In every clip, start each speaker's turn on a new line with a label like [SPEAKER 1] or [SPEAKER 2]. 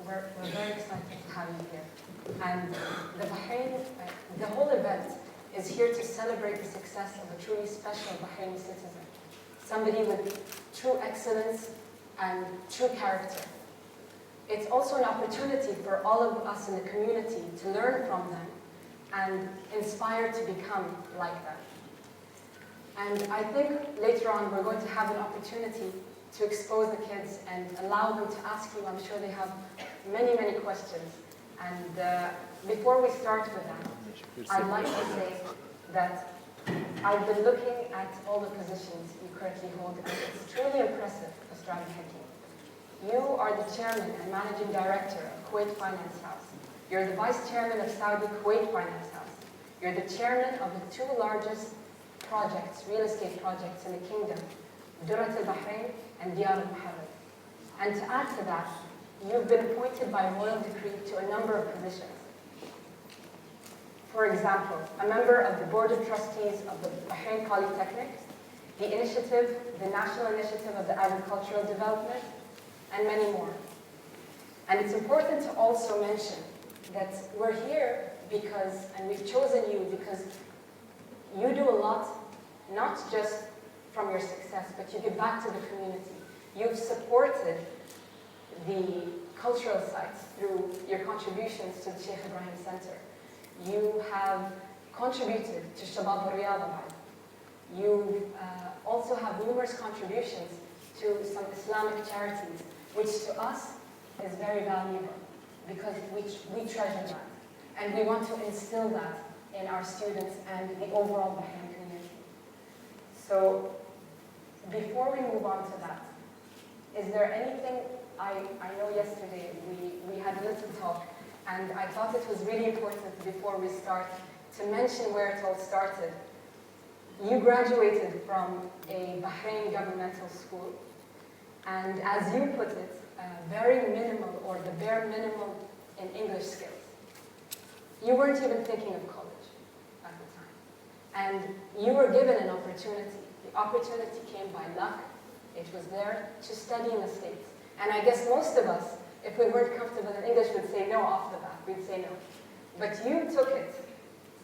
[SPEAKER 1] we're very excited to have you here. And the Bahrain, the whole event is here to celebrate the success of a truly special Bahraini citizen. Somebody with true excellence and true character. It's also an opportunity for all of us in the community to learn from them and inspire to become like them. And I think later on we're going to have an opportunity to expose the kids and allow them to ask you. I'm sure they have many, many questions. And before we start with that, I'd like to say that I've been looking at all the positions you currently hold, and it's truly impressive, Mr. Ali Hakim. You are the chairman and managing director of Kuwait Finance House. You're the vice chairman of Saudi Kuwait Finance House. You're the chairman of the two largest projects, real estate projects in the kingdom, Durat al-Bahrain and Diyar al-Muharram. And to add to that, you've been appointed by royal decree to a number of positions. For example, a member of the Board of Trustees of the Bahrain Polytechnic, the National Initiative of the Agricultural Development, and many more. And it's important to also mention that we're here because, and we've chosen you because you do a lot, not just from your success, but you give back to the community. You've supported the cultural sites through your contributions to the Sheikh Ibrahim Center. You have contributed to Shabab al-Riyadh. You also have numerous contributions to some Islamic charities, which to us is very valuable because we treasure that. And we want to instill that in our students and the overall Bahrain community. So before we move on to that, is there anything, I know yesterday we had a little talk, and I thought it was really important before we start to mention where it all started. You graduated from a Bahrain governmental school, and as you put it, very minimal or the bare minimum in English skills. You weren't even thinking of college at the time. And you were given an opportunity. The opportunity came by luck. It was there to study in the States. And I guess most of us, if we weren't comfortable in English, would say no off the bat. We'd say no. But you took it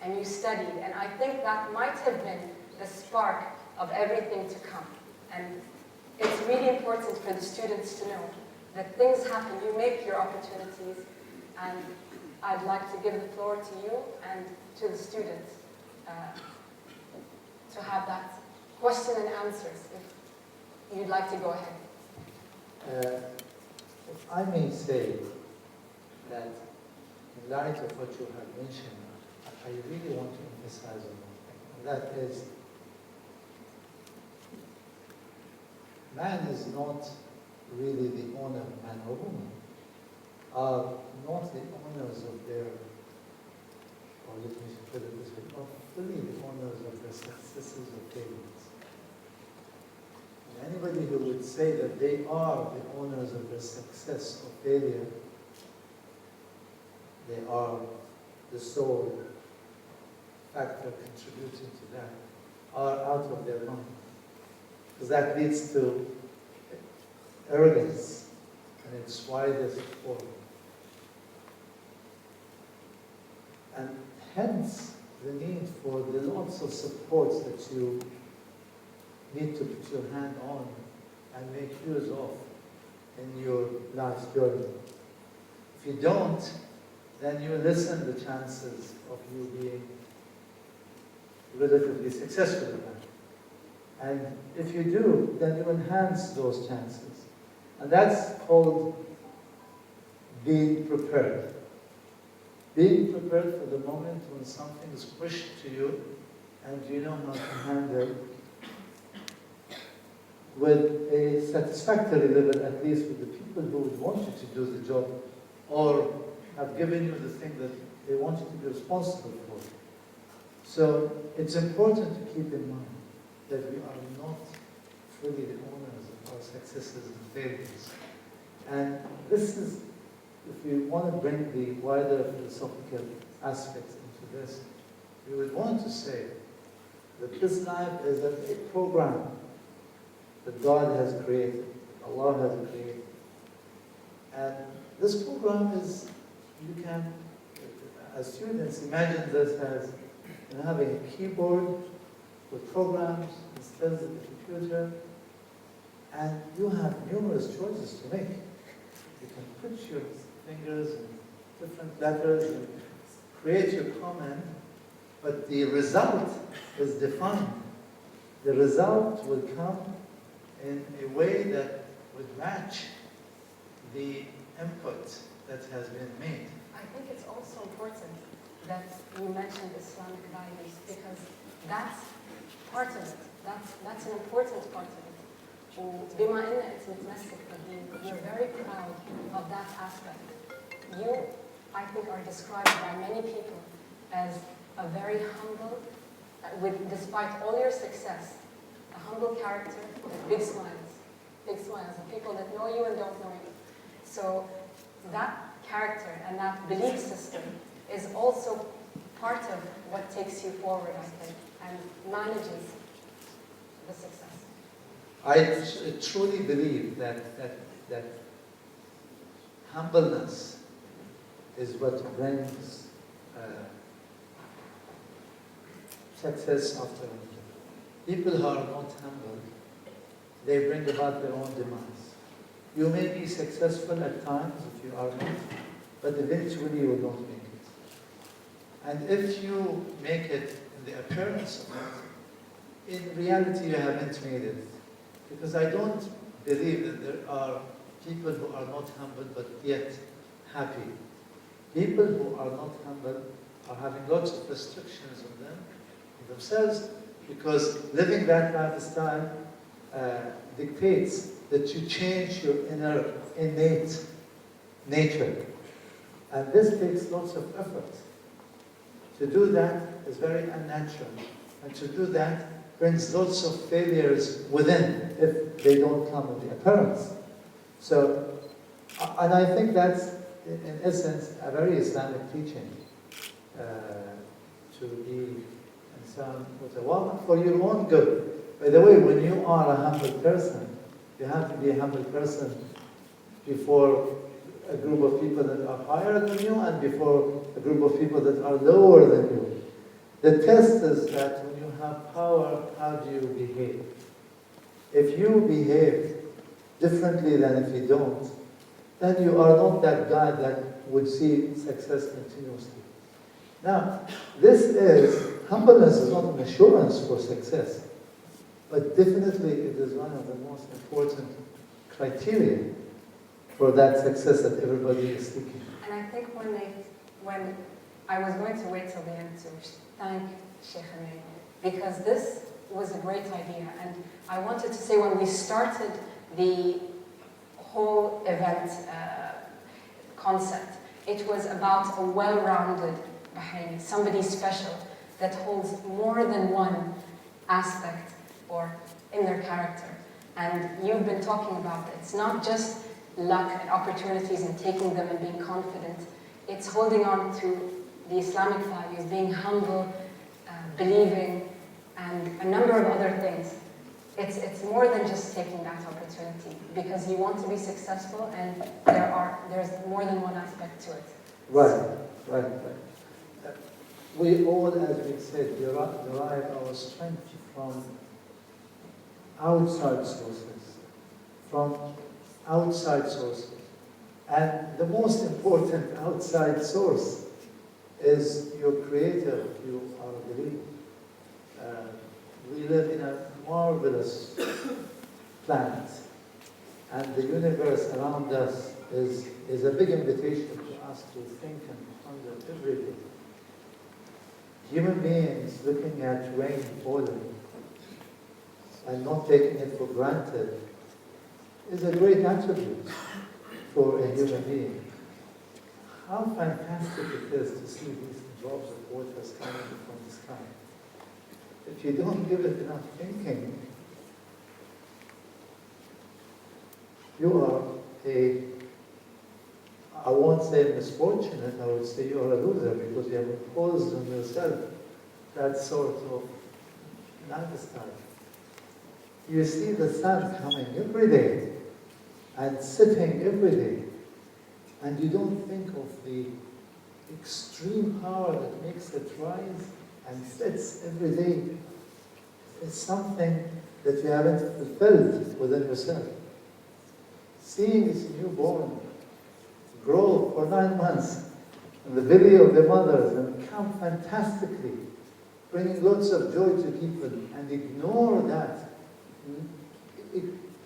[SPEAKER 1] and you studied. And I think that might have been the spark of everything to come. And it's really important for the students to know that things happen. You make your opportunities. And I'd like to give the floor to you and to the students to have that question and answers, if you'd like to go ahead.
[SPEAKER 2] If I may say that in light of what you have mentioned, I really want to emphasize on one thing, and that is, man is not really the owner, man or woman, are not the owners of their, or let me put it this way, not fully the owners of their successes or failures. And anybody who would say that they are the owners of their success or failure, they are the sole factor contributing to that, are out of their mind. Because that leads to arrogance in its widest form. And hence the need for the lots of supports that you need to put your hand on and make use of in your life's journey. If you don't, then you lessen the chances of you being relatively successful in life. And if you do, then you enhance those chances. And that's called being prepared. Being prepared for the moment when something is pushed to you and you know how to handle with a satisfactory level, at least with the people who would want you to do the job or have given you the thing that they want you to be responsible for. So it's important to keep in mind that we are not fully the owners of our successes and failures. And this is, if we want to bring the wider philosophical aspects into this, we would want to say that this life is a program that God has created, Allah has created. And this program is, you can, as students, imagine this as having a keyboard with programs instead of the computer, and you have numerous choices to make. You can put your fingers in different letters and create your comment, but the result is defined. The result will come in a way that would match the input that has been made.
[SPEAKER 1] I think it's also important that you mentioned Islamic values, because that's part of it. That's an important part of it. بما إن أنت متمسك بالدين, we're very proud of that aspect. You, I think, are described by many people as a very humble, despite all your success, a humble character with big smiles, of people that know you and don't know you. So that character and that belief system is also part of what takes you forward, I think, and manages the success.
[SPEAKER 2] I truly believe that humbleness is what brings success after. People who are not humble, they bring about their own demise. You may be successful at times if you are not, but eventually you will not make it. And if you make it in the appearance of it, in reality you haven't made it. Because I don't believe that there are people who are not humble but yet happy. People who are not humble are having lots of restrictions on them, on themselves, because living that lifestyle dictates that you change your inner innate nature. And this takes lots of effort. To do that is very unnatural. And to do that brings lots of failures within if they don't come in the appearance. So, and I think that's, in essence, a very Islamic teaching. To be insan mutawadi for your own good. By the way, when you are a humble person, you have to be a humble person before a group of people that are higher than you and before a group of people that are lower than you. The test is that when you have power, how do you behave? If you behave differently than if you don't, then you are not that guy that would see success continuously. Now, humbleness is not an assurance for success, but definitely it is one of the most important criteria for that success that everybody is seeking.
[SPEAKER 1] And I think when I was going to wait till the end to thank Sheikh Hamid, because this was a great idea, and I wanted to say when we started the whole event concept, it was about a well-rounded Bahraini, somebody special that holds more than one aspect or in their character. And you've been talking about it. It's not just luck and opportunities and taking them and being confident. It's holding on to the Islamic values, being humble, believing, and a number of other things. It's more than just taking that opportunity, because you want to be successful, and there's more than one aspect to it.
[SPEAKER 2] Right. We all, as we said, derive our strength from outside sources. And the most important outside source is your creator, you are a believer. We live in a marvelous planet, and the universe around us is a big invitation to us to think and ponder every day. Human beings looking at rain falling and not taking it for granted is a great attribute for a human being. How fantastic it is to see these drops of water coming from the sky. If you don't give it enough thinking, you are I won't say misfortunate, I would say you are a loser, because you have imposed on yourself that sort of lifestyle. You see the sun coming every day and setting every day, and you don't think of the extreme power that makes it rise and sets every day. It's something that you haven't fulfilled within yourself. Seeing this newborn grow for 9 months in the belly of the mothers and come fantastically, bringing lots of joy to people, and ignore that,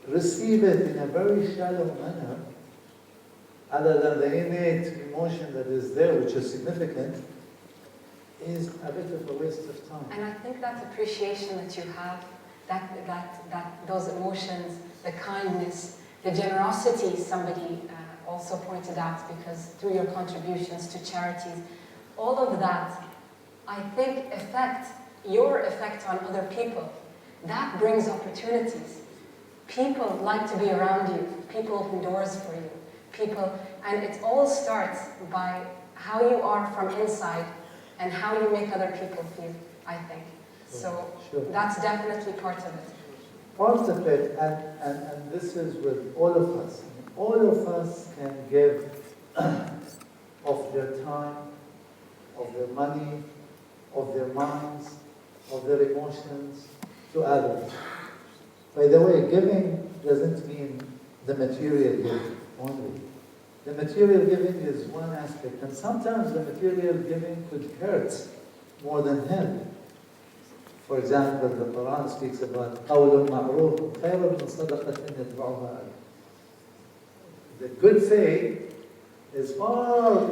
[SPEAKER 2] receive it in a very shallow manner, other than the innate emotion that is there, which is significant, is a bit of a waste of time.
[SPEAKER 1] And I think that appreciation that you have, those emotions, the kindness, the generosity, somebody also pointed out, because through your contributions to charities, all of that, I think, your effect on other people, that brings opportunities. People like to be around you. People open doors for you. And it all starts by how you are from inside and how you make other people feel, I think. So
[SPEAKER 2] sure.
[SPEAKER 1] That's definitely part of it.
[SPEAKER 2] Part of it, and this is with all of us. All of us can give of their time, of their money, of their minds, of their emotions to others. By the way, giving doesn't mean the material giving only. The material giving is one aspect, and sometimes the material giving could hurt more than help. For example, the Quran speaks about قَوْلٌ مَعْرُوفٌ خَيْرٌ مِنْ صَدَقَةٍ يَتْبَعُهَا أَذًى. The good thing is far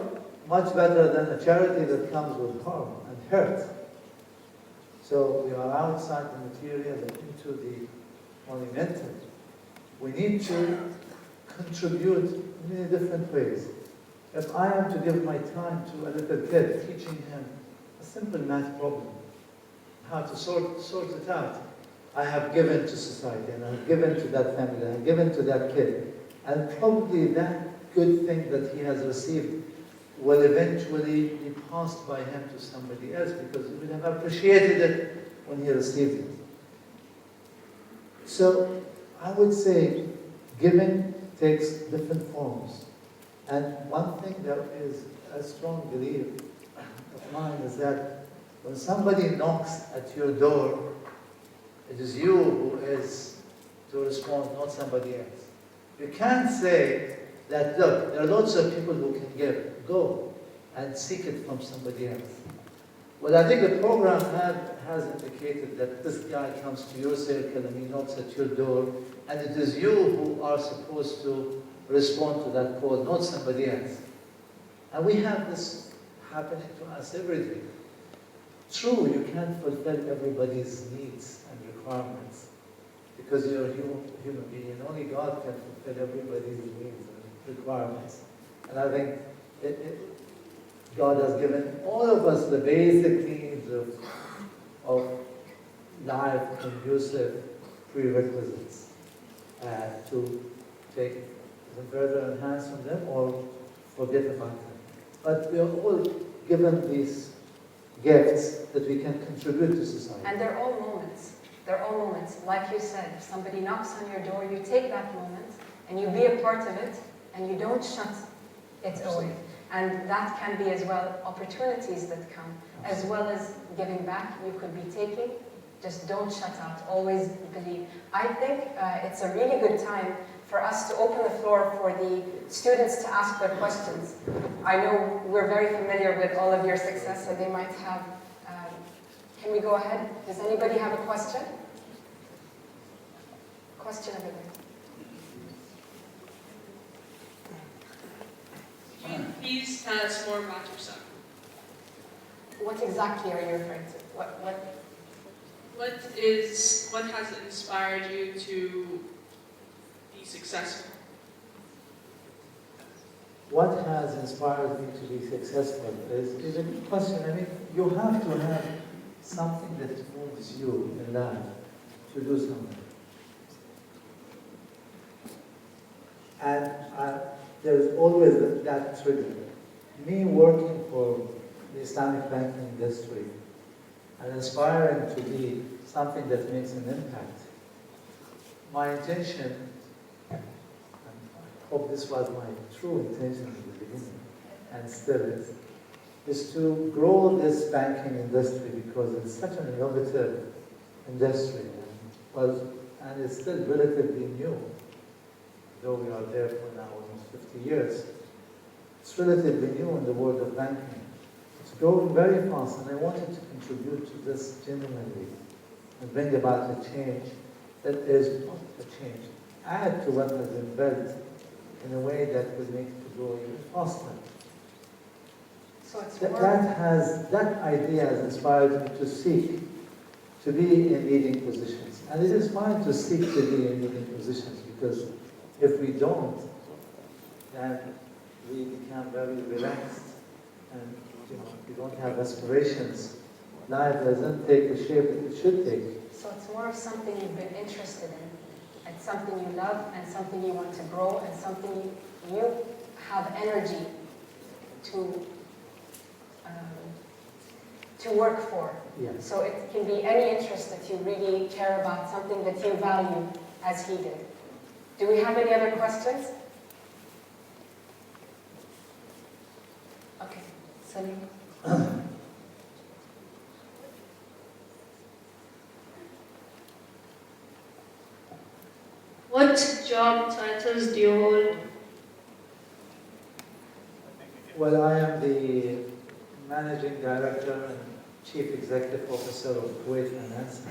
[SPEAKER 2] much better than a charity that comes with harm and hurt. So we are outside the material and into the monumental. We need to contribute in many different ways. If I am to give my time to a little kid, teaching him a simple math problem, how to sort it out, I have given to society, and I have given to that family, I have given to that kid. And probably that good thing that he has received will eventually be passed by him to somebody else, because he would have appreciated it when he received it. So I would say giving takes different forms. And one thing that is a strong belief of mine is that when somebody knocks at your door, it is you who is to respond, not somebody else. You can't say that, look, there are lots of people who can give. Go and seek it from somebody else. Well, I think the program has indicated that this guy comes to your circle and he knocks at your door, and it is you who are supposed to respond to that call, not somebody else. And we have this happening to us every day. True, you can't fulfill everybody's needs and requirements, because you're a human being, and only God can fulfill everybody's needs and requirements. And I think God has given all of us the basic needs of life, conducive prerequisites to take them further, enhance from them, or forget about them. But we are all given these gifts that we can contribute to society.
[SPEAKER 1] And they're all moments. They're all moments. Like you said, if somebody knocks on your door, you take that moment and you be a part of it, and you don't shut it away. And that can be as well opportunities that come, as well as giving back. You could be taking. Just don't shut out. Always believe. I think it's a really good time for us to open the floor for the students to ask their questions. I know we're very familiar with all of your success, so they might have... can we go ahead? Does anybody have a question? Question over there.
[SPEAKER 3] Can you please tell us more about yourself?
[SPEAKER 1] What exactly are you referring to?
[SPEAKER 3] What has inspired you to be successful?
[SPEAKER 2] What has inspired me to be successful is a good question. I mean, you have to have something that moves you in life to do something. And there's always that trigger. Me working for the Islamic banking industry and aspiring to be something that makes an impact. My intention, and I hope this was my true intention at the and still is to grow this banking industry because it's such an innovative industry. And it's still relatively new, though we are there for now almost 50 years. It's relatively new in the world of banking. It's growing very fast, and I wanted to contribute to this genuinely and bring about a change that is not a change. Add to what has been built in a way that will make it grow even faster.
[SPEAKER 1] So it's
[SPEAKER 2] That idea has inspired me to seek to be in leading positions. And it is fine to seek to be in leading positions, because if we don't, then we become very relaxed and we don't have aspirations. Life doesn't take the shape it should take.
[SPEAKER 1] So it's more of something you've been interested in. It's something you love and something you want to grow and something you have energy to work for.
[SPEAKER 2] Yes.
[SPEAKER 1] So it can be any interest that you really care about, something that you value as he did. Do we have any other questions? Okay, Salim.
[SPEAKER 4] What job titles do you hold?
[SPEAKER 2] Well, I am the Managing Director and Chief Executive Officer of Kuwait Finance,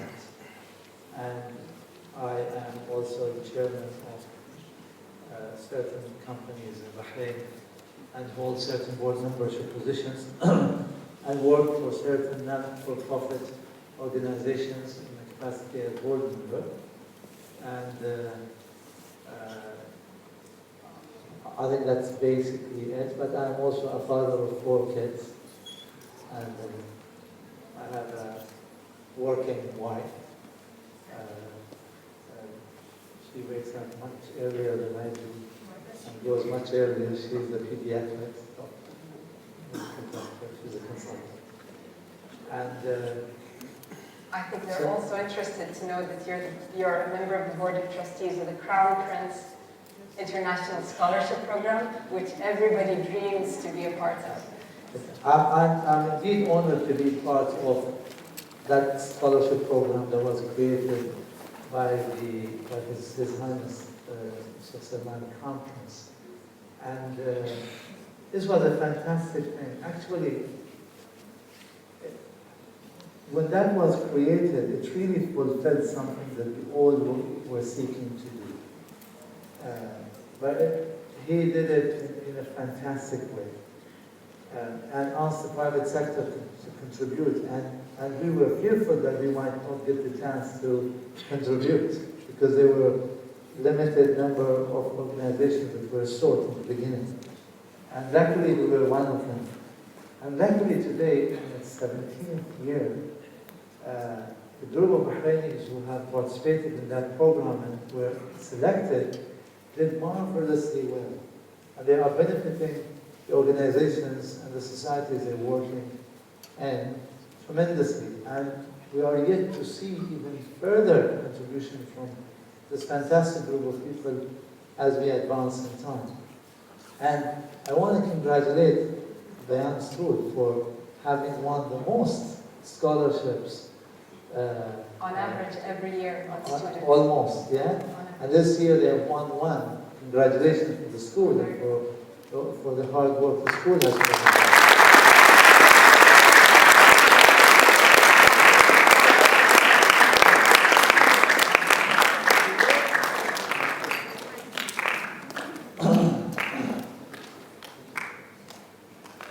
[SPEAKER 2] and I am also the Chairman of certain companies in Bahrain and hold certain board membership positions and work for certain non-for-profit organizations in the capacity as board member. And I think that's basically it, but I'm also a father of 4 kids, and I have a working wife. She wakes up much earlier than I do, and goes much earlier. She's a pediatric doctor. She's a consultant. And
[SPEAKER 1] I think they're also interested to know that you're a member of the Board of Trustees of the Crown Prince International Scholarship Program, which everybody dreams to be a part of.
[SPEAKER 2] I'm indeed honored to be part of that scholarship program that was created by His Highness Sultan Crown Prince. And this was a fantastic thing. Actually, when that was created, it really fulfilled something that we all were seeking to do. But he did it in a fantastic way, and asked the private sector to contribute. And we were fearful that we might not get the chance to contribute, because there were limited number of organizations that were sought in the beginning. And luckily we were one of them. And luckily today, in its 17th year, the group of Bahrainis who have participated in that program and were selected did marvelously well. And they are benefiting the organizations and the societies they're working in tremendously. And we are yet to see even further contribution from this fantastic group of people as we advance in time. And I want to congratulate Bayan School for having won the most scholarships.
[SPEAKER 1] On average, every year on students.
[SPEAKER 2] Almost, yeah? And this year they have won 1. Congratulations to the school and for the hard work the school has done.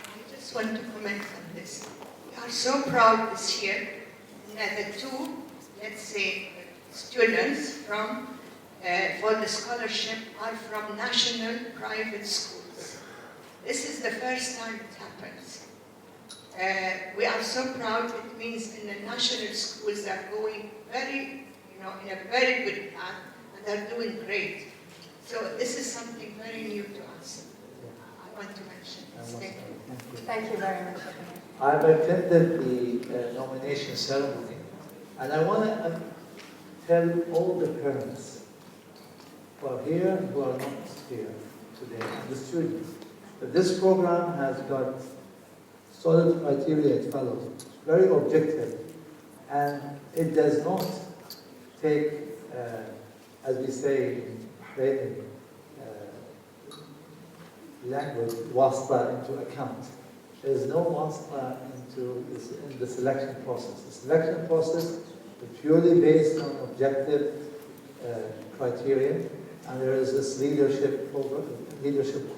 [SPEAKER 5] I just want to comment on this. We are so proud this year that the 2, let's say, students from for the scholarship are from national private schools. This is the first time it happens. We are so proud. It means in the national schools are going very, in a very good path, and they're doing great. So this is something very new to us. I want to mention this. Thank you.
[SPEAKER 1] Thank you very much.
[SPEAKER 2] I've attended the nomination ceremony, and I want to tell all the parents who are here and who are not here today, and the students, But this program has got solid criteria it follows, very objective, and it does not take, as we say in Bahraini language, waspa into account. There is no waspa in the selection process. The selection process is purely based on objective criteria, and there is this leadership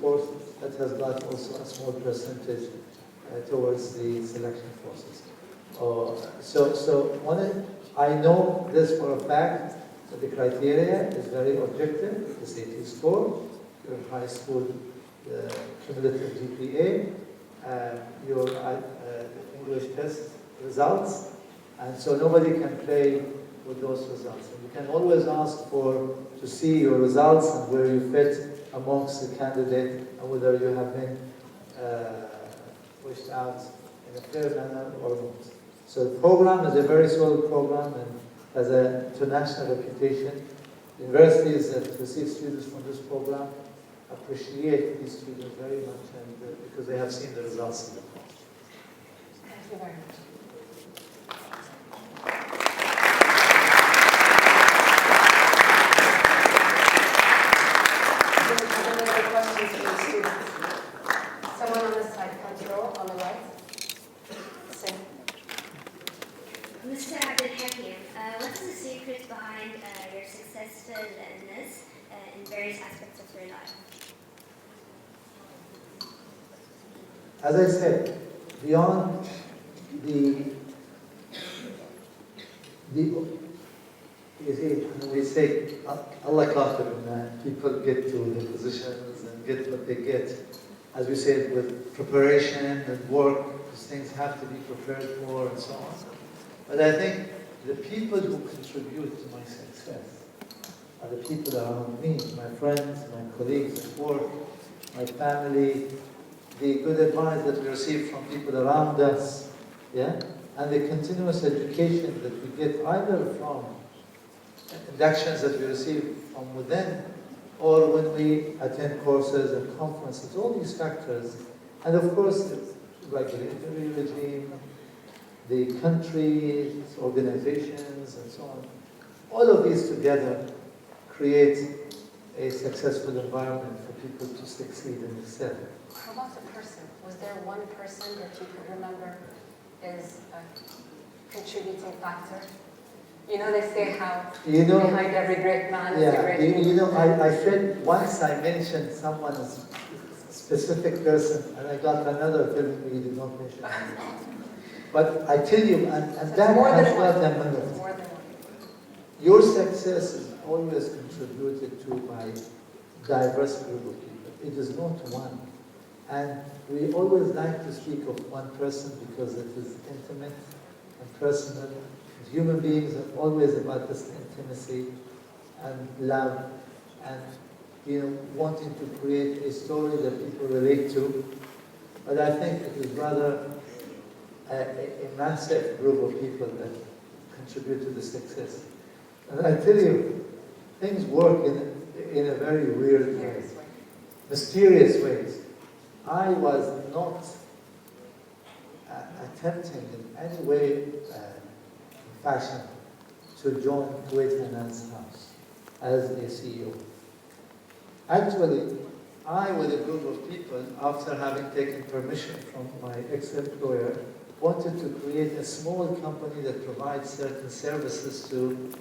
[SPEAKER 2] course that has got also a small percentage towards the selection process. I know this for a fact, that the criteria is very objective, the SAT score, your high school cumulative GPA, your English test results, and so nobody can play with those results. And you can always ask to see your results and where you fit amongst the candidate and whether you have been pushed out in a fair manner or not. So the program is a very solid program and has an international reputation. Universities that receive students from this program appreciate these students very much and because they have seen the results in the past.
[SPEAKER 1] Thank you very much. Any other questions from the students? Someone on this side, control, on the right. Sing.
[SPEAKER 6] Mr. Abdul Hakim, what is the secret behind your successfulness in various aspects of your life?
[SPEAKER 2] As I said, beyond we say Allah kafir when people get to the positions and get what they get. As we said, with preparation and work, these things have to be prepared for and so on. But I think the people who contribute to my success are the people around me, my friends, my colleagues at work, my family, the good advice that we receive from people around us, yeah, and the continuous education that we get either from inductions that we receive from within or when we attend courses and conferences, all these factors, and of course the regulatory regime, the countries, organizations, and so on. All of these together create a successful environment for people to succeed and excel.
[SPEAKER 1] How about a person? Was there one person that you could remember is a contributing factor? You know, they say how behind every great man is a great woman.
[SPEAKER 2] I said once I mentioned someone's specific person, and I got another telling me you did not mention him. But I tell you, and
[SPEAKER 1] So
[SPEAKER 2] that
[SPEAKER 1] more than
[SPEAKER 2] has
[SPEAKER 1] one.
[SPEAKER 2] not a minute.
[SPEAKER 1] More than one.
[SPEAKER 2] Your success is always contributed to by diverse group of people. It is not one. And we always like to speak of one person because it is intimate and personal. Human beings are always about this intimacy and love and wanting to create a story that people relate to. But I think it is rather a massive group of people that contribute to the success. And I tell you, things work in a very weird way, mysterious ways. I was not attempting in any way, fashion, to join Kuwait Finance House as a CEO. Actually, I, with a group of people, after having taken permission from my ex-employer, wanted to create a small company that provides certain services to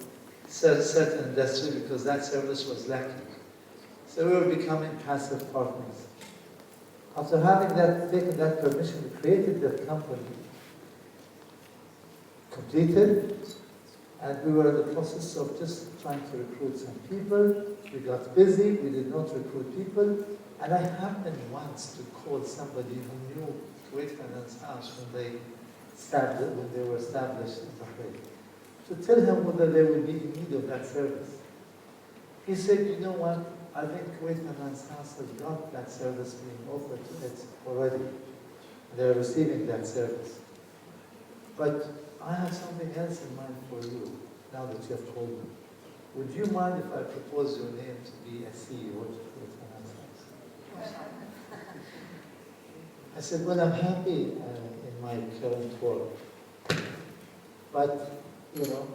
[SPEAKER 2] certain industry because that service was lacking. So we were becoming passive partners. After having taken that permission, we created that company, completed, and we were in the process of just trying to recruit some people. We got busy, we did not recruit people, and I happened once to call somebody who knew Kuwait Finance House when they were established in Bahrain, to tell him whether they would be in need of that service. He said, you know what, I think Kuwait Finance House has got that service being offered to it already. They're receiving that service. But I have something else in mind for you, now that you have told me. Would you mind if I propose your name to be a CEO of Kuwait Finance House? I said, well, I'm happy in my current work. But, you know,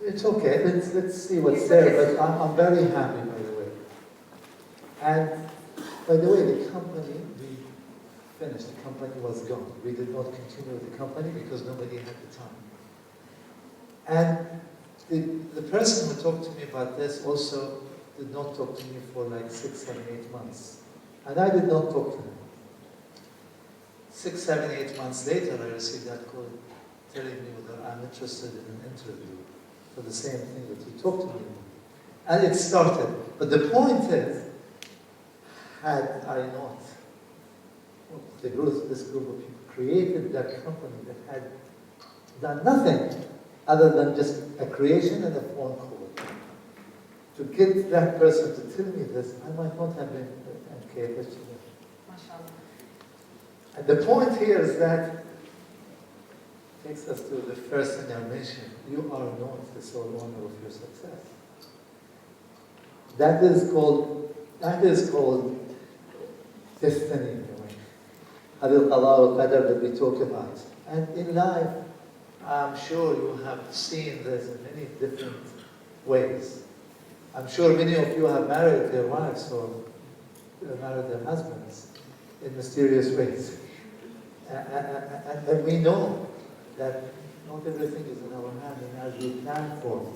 [SPEAKER 2] it's okay. Let's see what's there. But I'm very happy, by the way. And by the way, the company, we finished. The company was gone. We did not continue with the company because nobody had the time. And the person who talked to me about this also did not talk to me for like 6, 7, 8 months. And I did not talk to him. 6, 7, 8 months later, I received that call telling me whether I'm interested in an interview for the same thing that he talked to me about. And it started. But the point is, had I not, this group of people created that company that had done nothing other than just a creation and a phone call, to get that person to tell me this, I might not have been capable.
[SPEAKER 1] MashaAllah.
[SPEAKER 2] And the point here is that takes us to the first thing I mentioned. You are not the sole owner of your success. That is called destiny in a way. Hadil Qada Qadar that we talk about. And in life, I'm sure you have seen this in many different ways. I'm sure many of you have married their wives or married their husbands in mysterious ways. And we know that not everything is in our hand and as we plan for.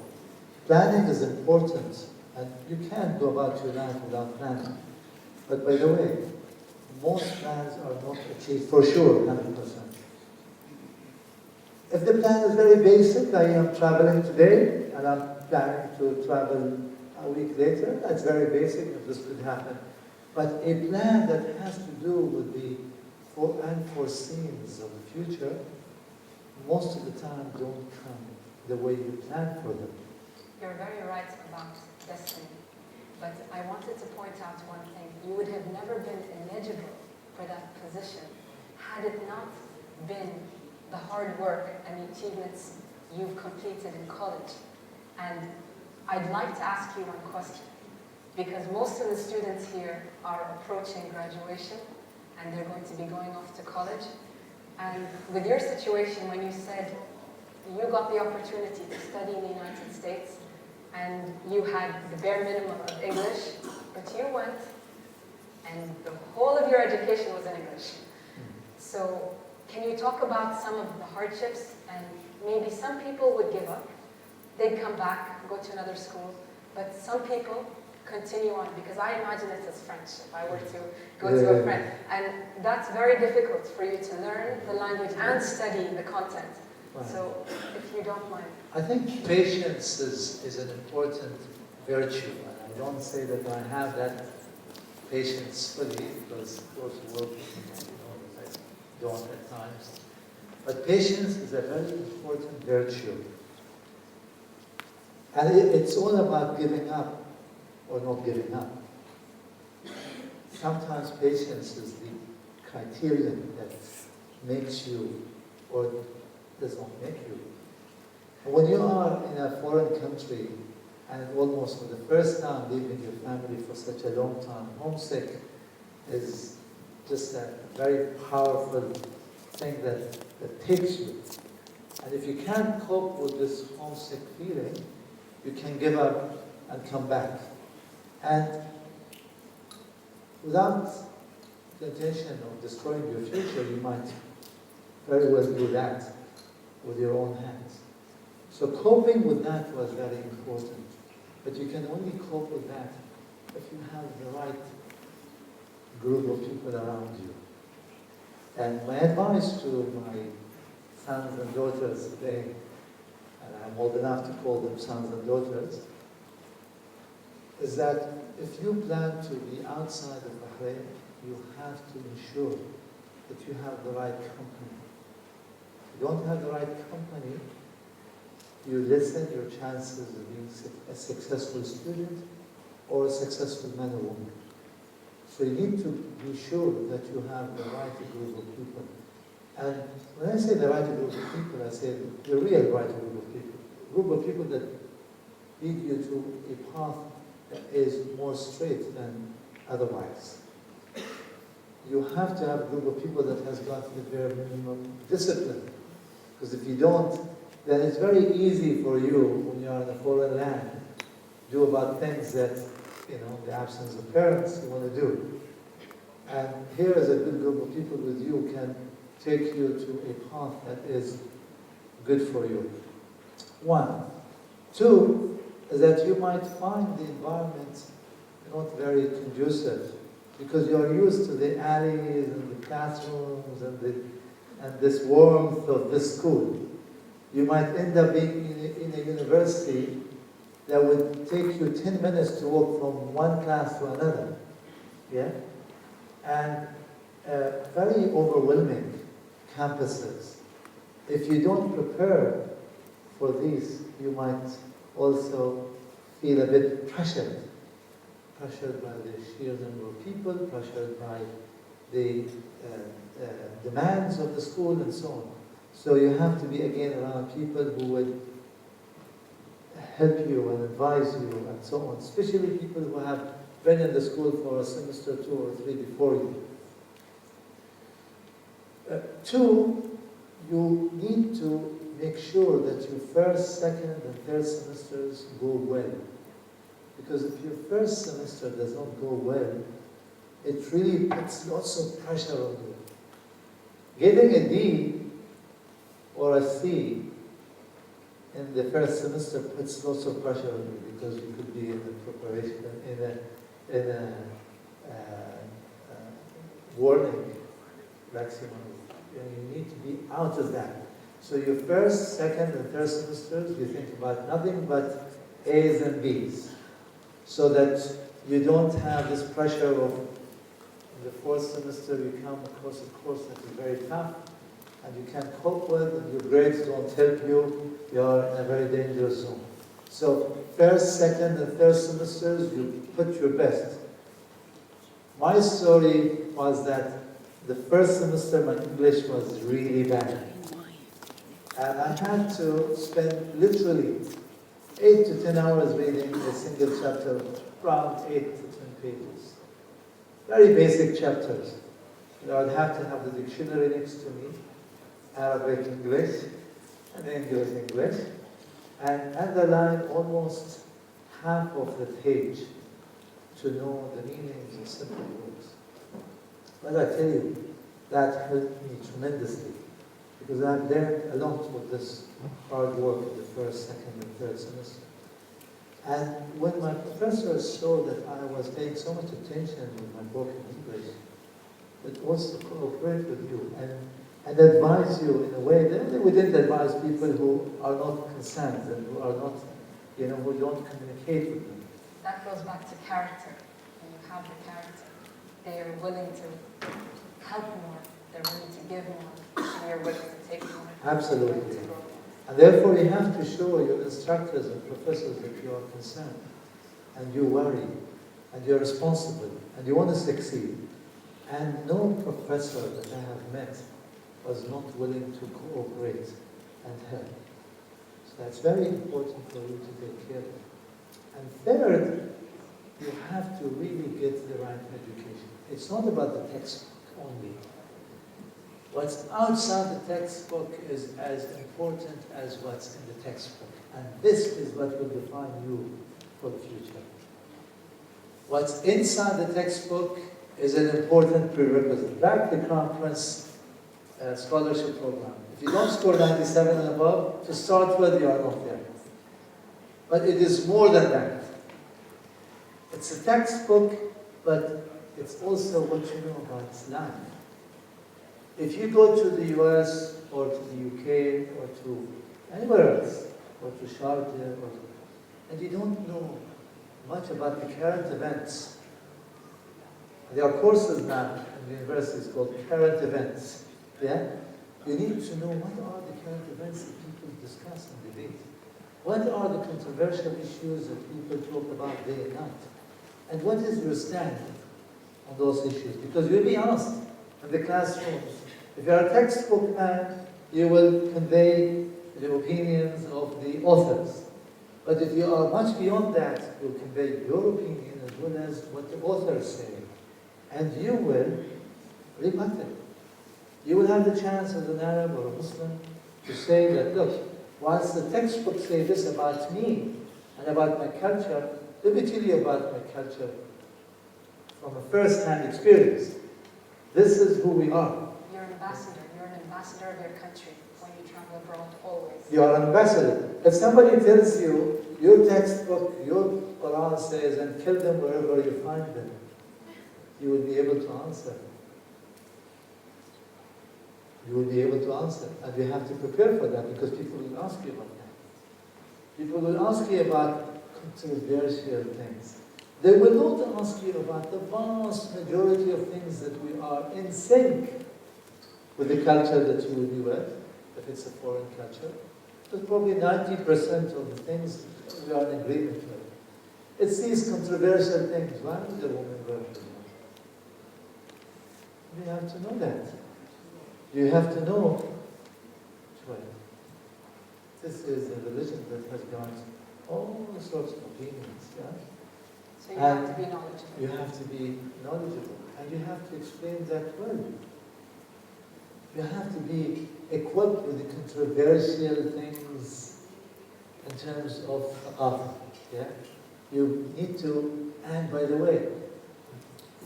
[SPEAKER 2] Planning is important, and you can't go about your life without planning. But by the way, most plans are not achieved for sure, 100%. If the plan is very basic, I am traveling today and I'm planning to travel a week later, that's very basic and this could happen. But a plan that has to do with the unforeseens of the future, most of the time don't come the way you plan for them.
[SPEAKER 1] You're very right about destiny. But I wanted to point out one thing. You would have never been eligible for that position had it not been the hard work and the achievements you've completed in college. And I'd like to ask you one question, because most of the students here are approaching graduation and they're going to be going off to college. And with your situation, when you said you got the opportunity to study in the United States and you had the bare minimum of English, but you went and the whole of your education was in English. So can you talk about some of the hardships? And maybe some people would give up. They'd come back, go to another school. But some people continue on, because I imagine it as French, if I were to go to a friend. And that's very difficult for you to learn the language and study the content.
[SPEAKER 2] Right.
[SPEAKER 1] So if you don't mind.
[SPEAKER 2] I think patience is an important virtue. And I don't say that I have that patience fully, because of course working, I don't at times. But patience is a very important virtue. And it's all about giving up or not giving up. Sometimes patience is the criterion that makes you or does not make you. And when you are in a foreign country and almost for the first time leaving your family for such a long time, homesick is just a very powerful thing that takes you. And if you can't cope with this homesick feeling, you can give up and come back. And without the intention of destroying your future, you might very well do that with your own hands. So coping with that was very important. But you can only cope with that if you have the right group of people around you. And my advice to my sons and daughters today, and I'm old enough to call them sons and daughters, is that if you plan to be outside of Bahrain, you have to ensure that you have the right company. If you don't have the right company, you lessen your chances of being a successful student or a successful man or woman. So you need to be sure that you have the right group of people. And when I say the right group of people, I say the real right group of people. A group of people that lead you to a path that is more straight than otherwise. you have to have a group of people that has got the bare minimum discipline. Because if you don't, then it's very easy for you, when you're in a foreign land, do about things that, in the absence of parents, you want to do. And here is a good group of people with you can take you to a path that is good for you. One. Two, is that you might find the environment not very conducive, because you're used to the alleys and the classrooms and this warmth of this school. You might end up being in a university that would take you 10 minutes to walk from one class to another. Yeah? And very overwhelming campuses. If you don't prepare for these, you might also feel a bit pressured by the sheer number of people, pressured by the demands of the school and so on. So you have to be again around people who would help you and advise you and so on, especially people who have been in the school for a semester, 2 or 3 before you. Two, you need to make sure that your first, second, and third semesters go well. Because if your first semester does not go well, it really puts lots of pressure on you. Getting a D or a C in the first semester puts lots of pressure on you, because you could be in a preparation, in a warning maximum. And you need to be out of that. So your first, second, and third semesters, you think about nothing but A's and B's, so that you don't have this pressure of, in the fourth semester you come across a course that is very tough, and you can't cope with, and your grades don't help you, you are in a very dangerous zone. So first, second, and third semesters, you put your best. My story was that the first semester my English was really bad. And I had to spend literally 8 to 10 hours reading a single chapter, around 8 to 10 pages. Very basic chapters. I'd have to have the dictionary next to me, Arabic English, and English English, and underline almost half of the page to know the meanings of simple words. But I tell you, that helped me tremendously, because I've learned a lot with this hard work in the first, second, and third semester. And when my professors saw that I was paying so much attention with my book in English, but also cooperate with you and advise you in a way that we didn't advise people who are not concerned and who are not, who don't communicate with them.
[SPEAKER 1] That goes back to character. When you have the character, they are willing to help more, they're willing to give more, and you're willing to take more.
[SPEAKER 2] Absolutely. And therefore you have to show your instructors and professors that you are concerned, and you worry, and you're responsible, and you want to succeed. And no professor that I have met was not willing to cooperate and help. So that's very important for you to take care of. And third, you have to really get the right education. It's not about the textbook only. What's outside the textbook is as important as what's in the textbook. And this is what will define you for the future. What's inside the textbook is an important prerequisite. Like the Crown Prince scholarship program. If you don't score 97 and above, to start with, you are not there. But it is more than that. It's a textbook, but it's also what you know about life. If you go to the US or to the UK or to anywhere else, or to Sharjah, and you don't know much about the current events, there are courses now in the universities called current events. Yeah? You need to know what are the current events that people discuss and debate. What are the controversial issues that people talk about day and night? And what is your stand on those issues? Because you'll be asked in the classrooms. If you're a textbook man, you will convey the opinions of the authors. But if you are much beyond that, you'll convey your opinion as well as what the authors say. And you will rebut it. You will have the chance as an Arab or a Muslim to say that, look, whilst the textbooks say this about me and about my culture, let me tell you about my culture from a first-hand experience. This is who we are.
[SPEAKER 1] You're an ambassador. You're an ambassador of your country when you travel abroad, always.
[SPEAKER 2] You are an ambassador. If somebody tells you, your textbook, your Quran says, and kill them wherever you find them, you will be able to answer. You will be able to answer. And you have to prepare for that because people will ask you about that. People will ask you about controversial things. They will not ask you about the vast majority of things that we are in sync with the culture that you will be with, if it's a foreign culture. But probably 90% of the things we are in agreement with. It's these controversial things. Why is a woman wear hijab? You have to know that. You have to know. Well, this is a religion that has got all sorts of opinions. Yeah?
[SPEAKER 1] So you have to be knowledgeable.
[SPEAKER 2] You have to be knowledgeable. And you have to explain that well. You have to be equipped with the controversial things in terms of thaqafah. Yeah? You need to, and by the way,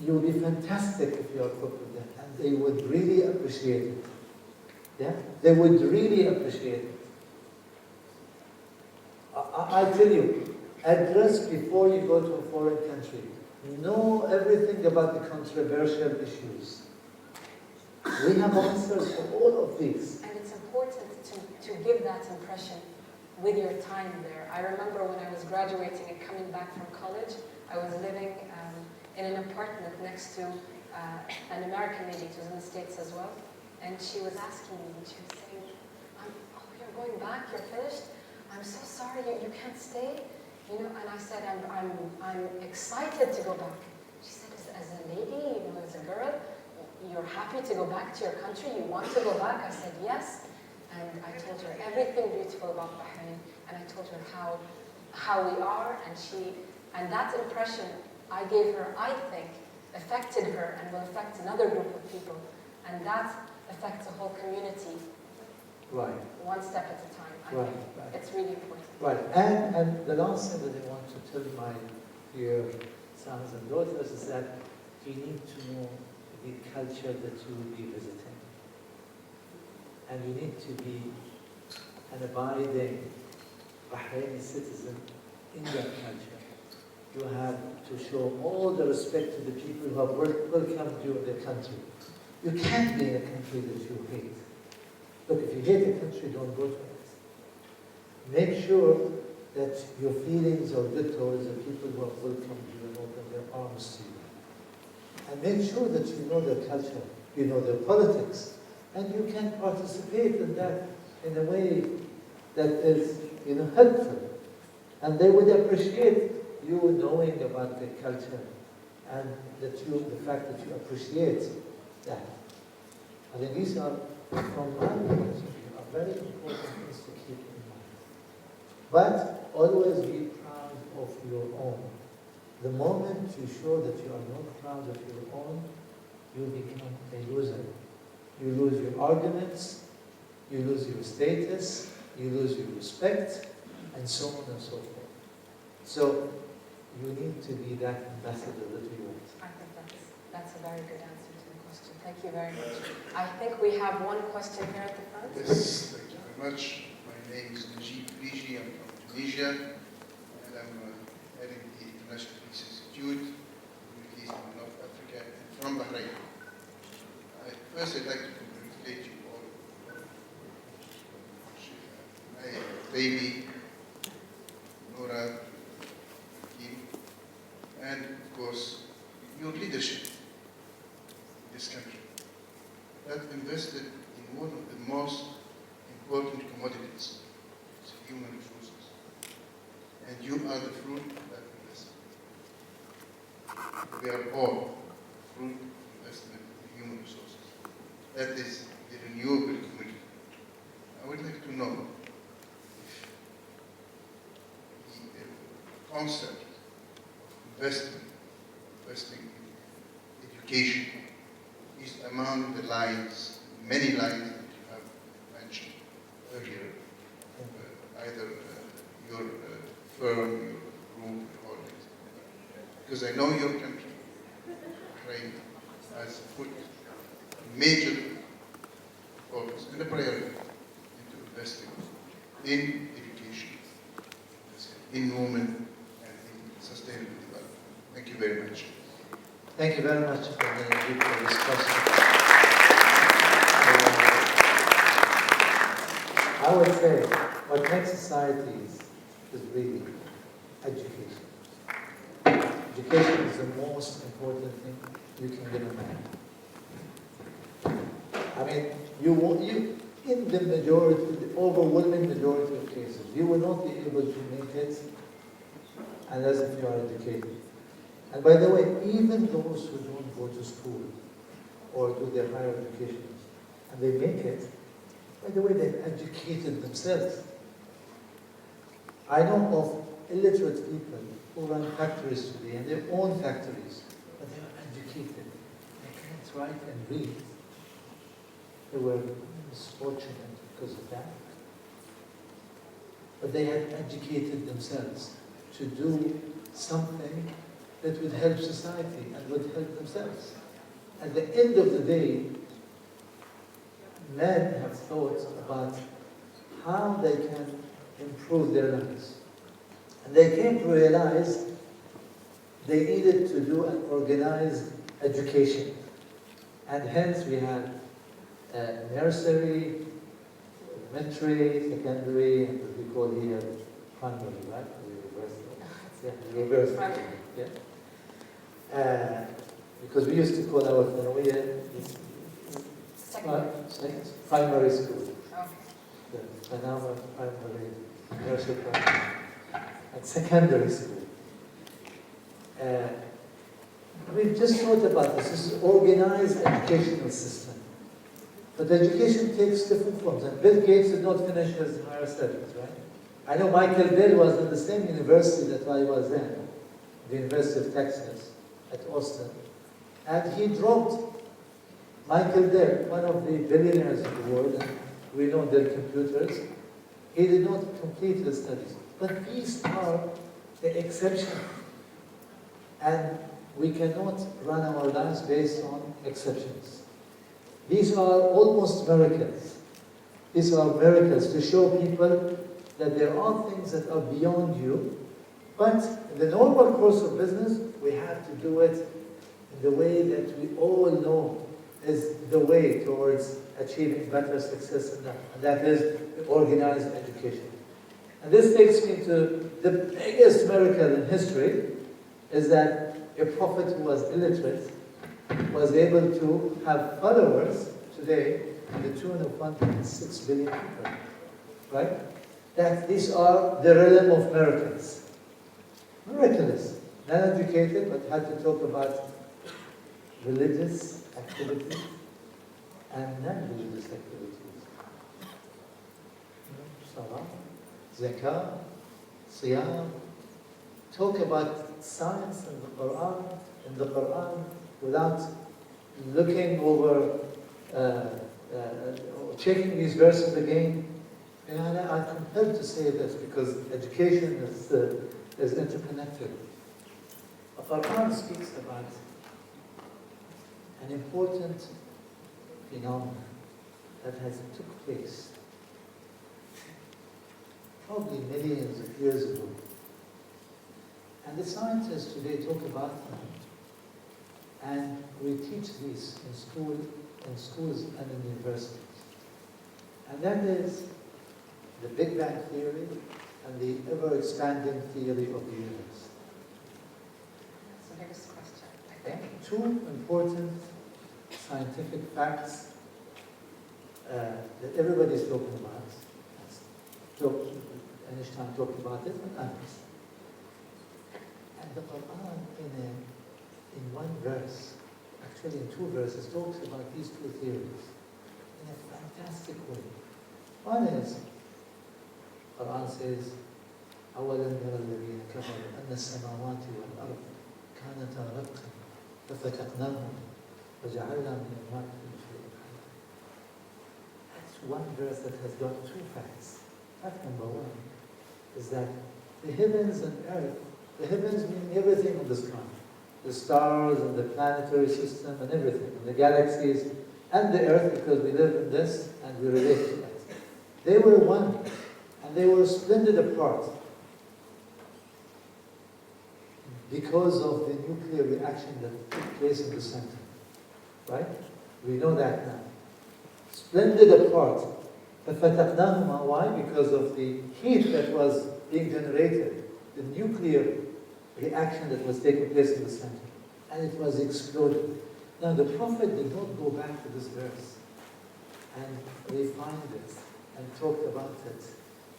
[SPEAKER 2] you'll be fantastic if you are equipped with that. And they would really appreciate it. Yeah? They would really appreciate it. I tell you, address before you go to a foreign country. Know everything about the controversial issues. We have answers for all of these.
[SPEAKER 1] And it's important to give that impression with your time there. I remember when I was graduating and coming back from college, I was living in an apartment next to an American lady who was in the States as well. And she was asking me, and she was saying, oh, you're going back, you're finished? I'm so sorry, you can't stay. You know, and I said, I'm excited to go back. She said, as a lady, you know, as a girl, you're happy to go back to your country? You want to go back? I said, yes. And I told her everything beautiful about Bahrain, and I told her how we are, and that impression I gave her, I think, affected her and will affect another group of people, and that affects the whole community.
[SPEAKER 2] Right.
[SPEAKER 1] One step at a time. I think it's really important.
[SPEAKER 2] Right. And the last thing that I want to tell my dear sons and daughters is that you need to know the culture that you will be visiting. And you need to be an abiding Bahraini citizen in that culture. You have to show all the respect to the people who have welcomed you in their country. You can't be in a country that you hate. Look, if you hate a country, don't go to it. Make sure that your feelings are good towards the people who have welcomed you and opened their arms to you. And make sure that you know their culture, you know their politics, and you can participate in that in a way that is, helpful. And they would appreciate you knowing about their culture and the fact that you appreciate that. I think these are, from my point of view, are very important things to keep in mind. But always be proud of your own. The moment you show that you are not proud of your own, you become a loser. You lose your arguments, you lose your status, you lose your respect, and so on and so forth. So you need to be that ambassador that we want.
[SPEAKER 1] I think that's a very good answer to the question. Thank you very much. I think we have one question here at the front.
[SPEAKER 7] Yes, thank you very much. My name is Najib Biji. I'm from Tunisia, and I'm heading the International Peace Institute, Communities in North Africa, and from Bahrain. First, I'd like to congratulate you all. My baby, Nora, Kim, and of course, your leadership in this country that invested in one of the most important commodities, it's human resources. And you are the fruit of that investment. We are all fruit of investment in human resources. That is the renewable community. I would like to know if the concept of investing in education, is among the lines, many lines that you have mentioned earlier, either your firm, your group, or because I know your country, Bahrain, has put major focus and a priority into investing in education, in women, and in sustainable development. Thank you very much.
[SPEAKER 2] Thank you very much for this question. I would say what makes societies is really education. Education is the most important thing you can give a man. I mean, in the majority, the overwhelming majority of cases, you will not be able to make it unless if you are educated. And by the way, even those who don't go to school or do their higher education, and they make it, by the way, they've educated themselves. I know of illiterate people who run factories today, and they own factories, but they are educated. They can't write and read. They were misfortunate because of that. But they had educated themselves to do something that would help society and would help themselves. At the end of the day, men have thought about how they can improve their lives. And they came to realize they needed to do an organized education. And hence we had nursery, elementary, secondary, and what we call here primary, right? University. Yeah. Because we used to call our primary school. The Panama primary, nursery primary, and secondary school. We've just thought about this. This is organized educational system. But education takes different forms. And Bill Gates did not finish his higher studies, right? I know Michael Dell was in the same university that I was in, the University of Texas at Austin. And he dropped Michael Dell, one of the billionaires in the world, and we know Dell Computers. He did not complete his studies. But these are the exception. And we cannot run our lives based on exceptions. These are almost miracles. These are miracles to show people that there are things that are beyond you, but in the normal course of business, we have to do it in the way that we all know is the way towards achieving better success in that, and that is organized education. And this takes me to the biggest miracle in history, is that a prophet who was illiterate was able to have followers today in the tune of 1.6 billion people, right? That these are the realm of miracles. Miraculous. Non-educated, but had to talk about religious activities and non-religious activities. Salah, zakah, siyam. Talk about science in the Quran, without looking over, checking these verses again. And I'm compelled to say this because education is interconnected. The Quran speaks about an important phenomenon that has took place probably millions of years ago. And the scientists today talk about them. And we teach this in schools and in universities. And that is the Big Bang Theory and the ever-expanding theory of the universe.
[SPEAKER 1] That's the biggest question, I think.
[SPEAKER 2] Two important scientific facts that everybody's talking about. Einstein talked about it, and others. And the Quran, in one verse, actually in two verses, talks about these two theories in a fantastic way. One is, Quran says, أَوَلَمْ يَرَ الَّذِينَ كَفَرُوا أَنَّ السَّمَاوَاتِ وَالْأَرْضَ كَانَتَا رَتْقًا فَفَتَقْنَاهُمَا وَجَعَلْنَا مِنَ الْمَاءِ كُلَّ شَيْءٍ حَيٍّ. That's one verse that has got two facts. Fact number one is that the heavens and earth, the heavens mean everything in the sky. The stars and the planetary system and everything, and the galaxies and the earth, because we live in this and we relate to it. They were one, and they were splendid apart because of the nuclear reaction that took place in the center. Right? We know that now. Splendid apart. فَفَتَقْنَاهُمَا. Why? Because of the heat that was being generated, the nuclear reaction that was taking place in the center. And it was exploding. Now the Prophet did not go back to this verse and refined it and talked about it.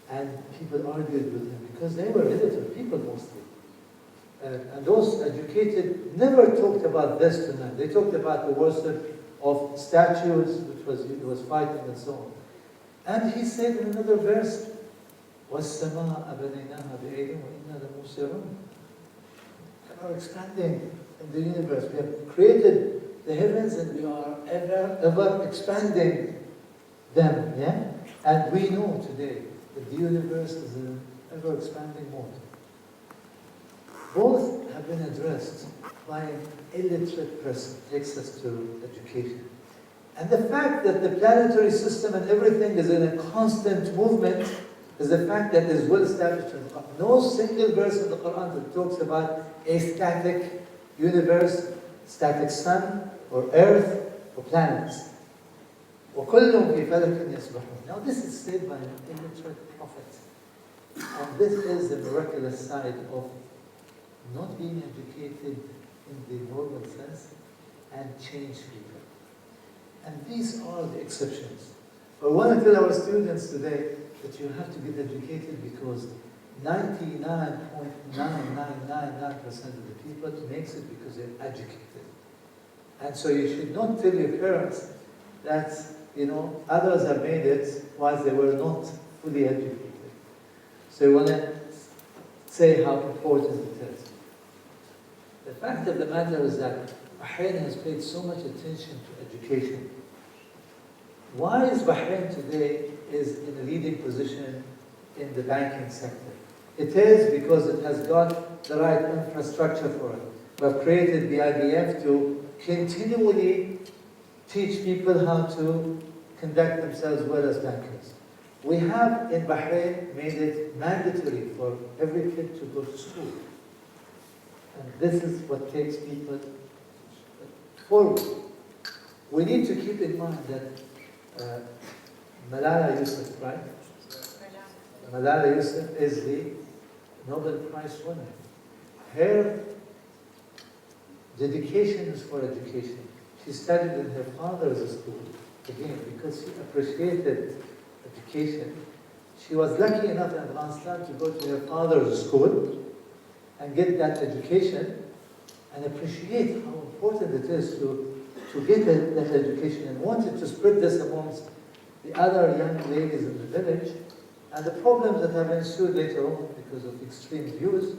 [SPEAKER 2] And people argued with him because they were illiterate people mostly. And those educated never talked about this to them. They talked about the worship of statues, which was fighting and so on. And he said in another verse, وَالسَّمَاءَ بَنَيْنَاهَا بِأَيْدٍ وَإِنَّا لَمُوسِعُونَ. We are expanding in the universe. We have created the heavens and we are ever expanding them. Yeah? And we know today that the universe is an ever expanding mode. Both have been addressed by an illiterate person. Takes us to education. And the fact that the planetary system and everything is in a constant movement is a fact that is well established in the Quran. No single verse in the Quran that talks about a static universe, static sun, or earth, or planets. وَكُلُّهُمْ فِي فَلَكٍ يَسْبَحُونَ. Now this is said by an illiterate prophet. And this is the miraculous side of not being educated in the normal sense and change people. And these are the exceptions. But I want to tell our students today that you have to get educated because 99.9999% of the people makes it because they're educated. And so you should not tell your parents that, others have made it whilst they were not fully educated. So you want to say how important it is. The fact of the matter is that Bahrain has paid so much attention to education. Why is Bahrain today is in a leading position in the banking sector? It is because it has got the right infrastructure for it. We have created the IBF to continually teach people how to conduct themselves well as bankers. We have in Bahrain made it mandatory for every kid to go to school. And this is what takes people forward. We need to keep in mind that Malala Yousaf, right? Malala Yousaf is the Nobel Prize winner. Her dedication is for education. She studied in her father's school, again, because she appreciated education. She was lucky enough in Afghanistan to go to her father's school and get that education and appreciate how important it is to get that education and wanted to spread this amongst the other young ladies in the village and the problems that have ensued later on because of extreme views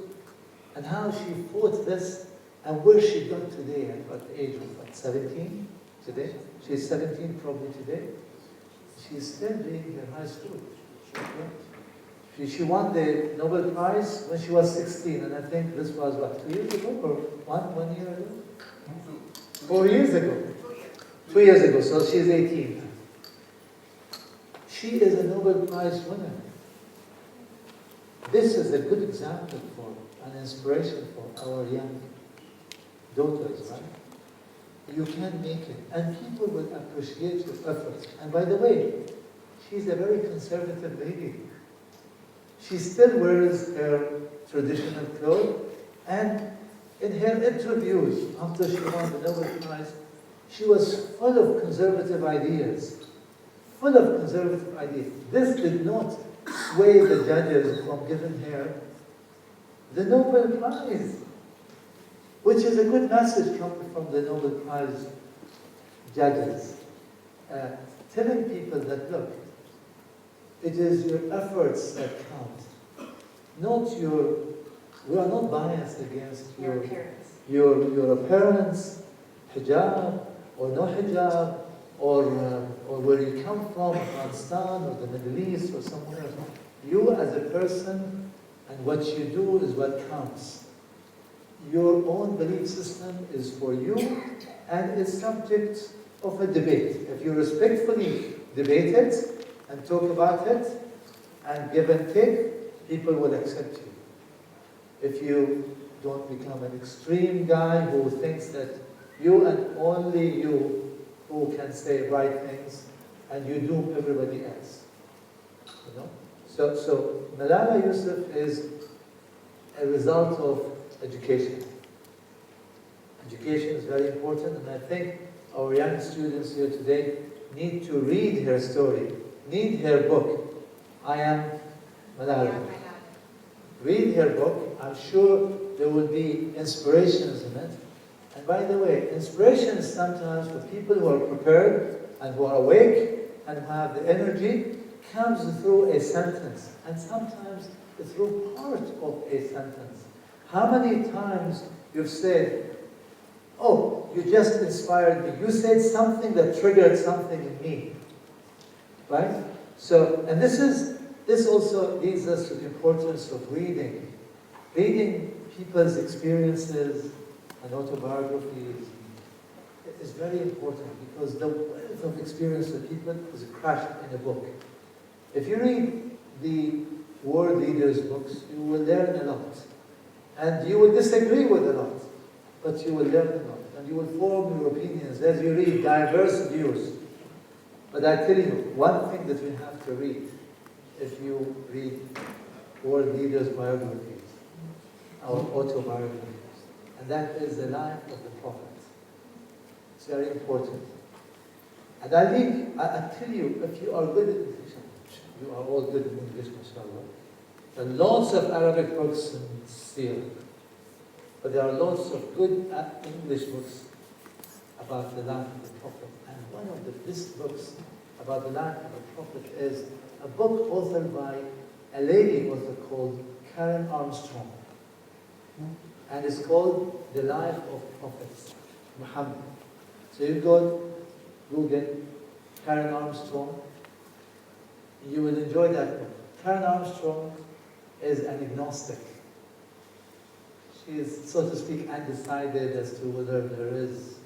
[SPEAKER 2] and how she fought this and where she got today at the age of 17 today. She's 17 probably today. She's still doing her high school. She won the Nobel Prize when she was 16, and I think this was, 2 years ago, or one year ago? 4 years ago. 2 years ago, so she's 18. She is a Nobel Prize winner. This is a good example for an inspiration for our young daughters, right? You can make it, and people will appreciate your efforts. And by the way, she's a very conservative lady. She still wears her traditional clothes, and in her interviews after she won the Nobel Prize, she was full of conservative ideas. Full of conservative ideas. This did not sway the judges from giving her the Nobel Prize, which is a good message coming from the Nobel Prize judges. Telling people that, look, it is your efforts that count, not we are not biased against
[SPEAKER 1] Your appearance.
[SPEAKER 2] your appearance, hijab, or no hijab, or where you come from, Afghanistan, or the Middle East, or somewhere else. You as a person and what you do is what counts. Your own belief system is for you, and it's subject of a debate. If you respectfully debate it and talk about it and give and take, people will accept you. If you don't become an extreme guy who thinks that you and only you who can say right things and you doom everybody else. You know? So Malala Yousaf is a result of education. Education is very important, and I think our young students here today need to read her story, need her book, I Am Malala. Read her book. I'm sure there will be inspirations in it. And by the way, inspiration is sometimes for people who are prepared and who are awake and who have the energy, comes through a sentence, and sometimes through part of a sentence. How many times you've said, oh, you just inspired me. You said something that triggered something in me. Right? So, and this also leads us to the importance of reading. Reading people's experiences and autobiographies is very important, because the wealth of experience of people is crushed in a book. If you read the world leaders' books, you will learn a lot. And you will disagree with a lot, but you will learn a lot. And you will form your opinions as you read diverse views. But I tell you, one thing that you have to read, if you read world leaders' biographies, or autobiographies, and that is the life of the Prophet. It's very important. And I tell you, if you are good in English, you are all good in English, mashallah. There are lots of Arabic books in Syria, but there are lots of good English books about the life of the Prophet. And one of the best books about the life of the Prophet is a book authored by a lady author called Karen Armstrong. And it's called The Life of Prophet Muhammad. So you go Google Karen Armstrong, you will enjoy that book. Karen Armstrong is an agnostic. She is, so to speak, undecided as to whether there is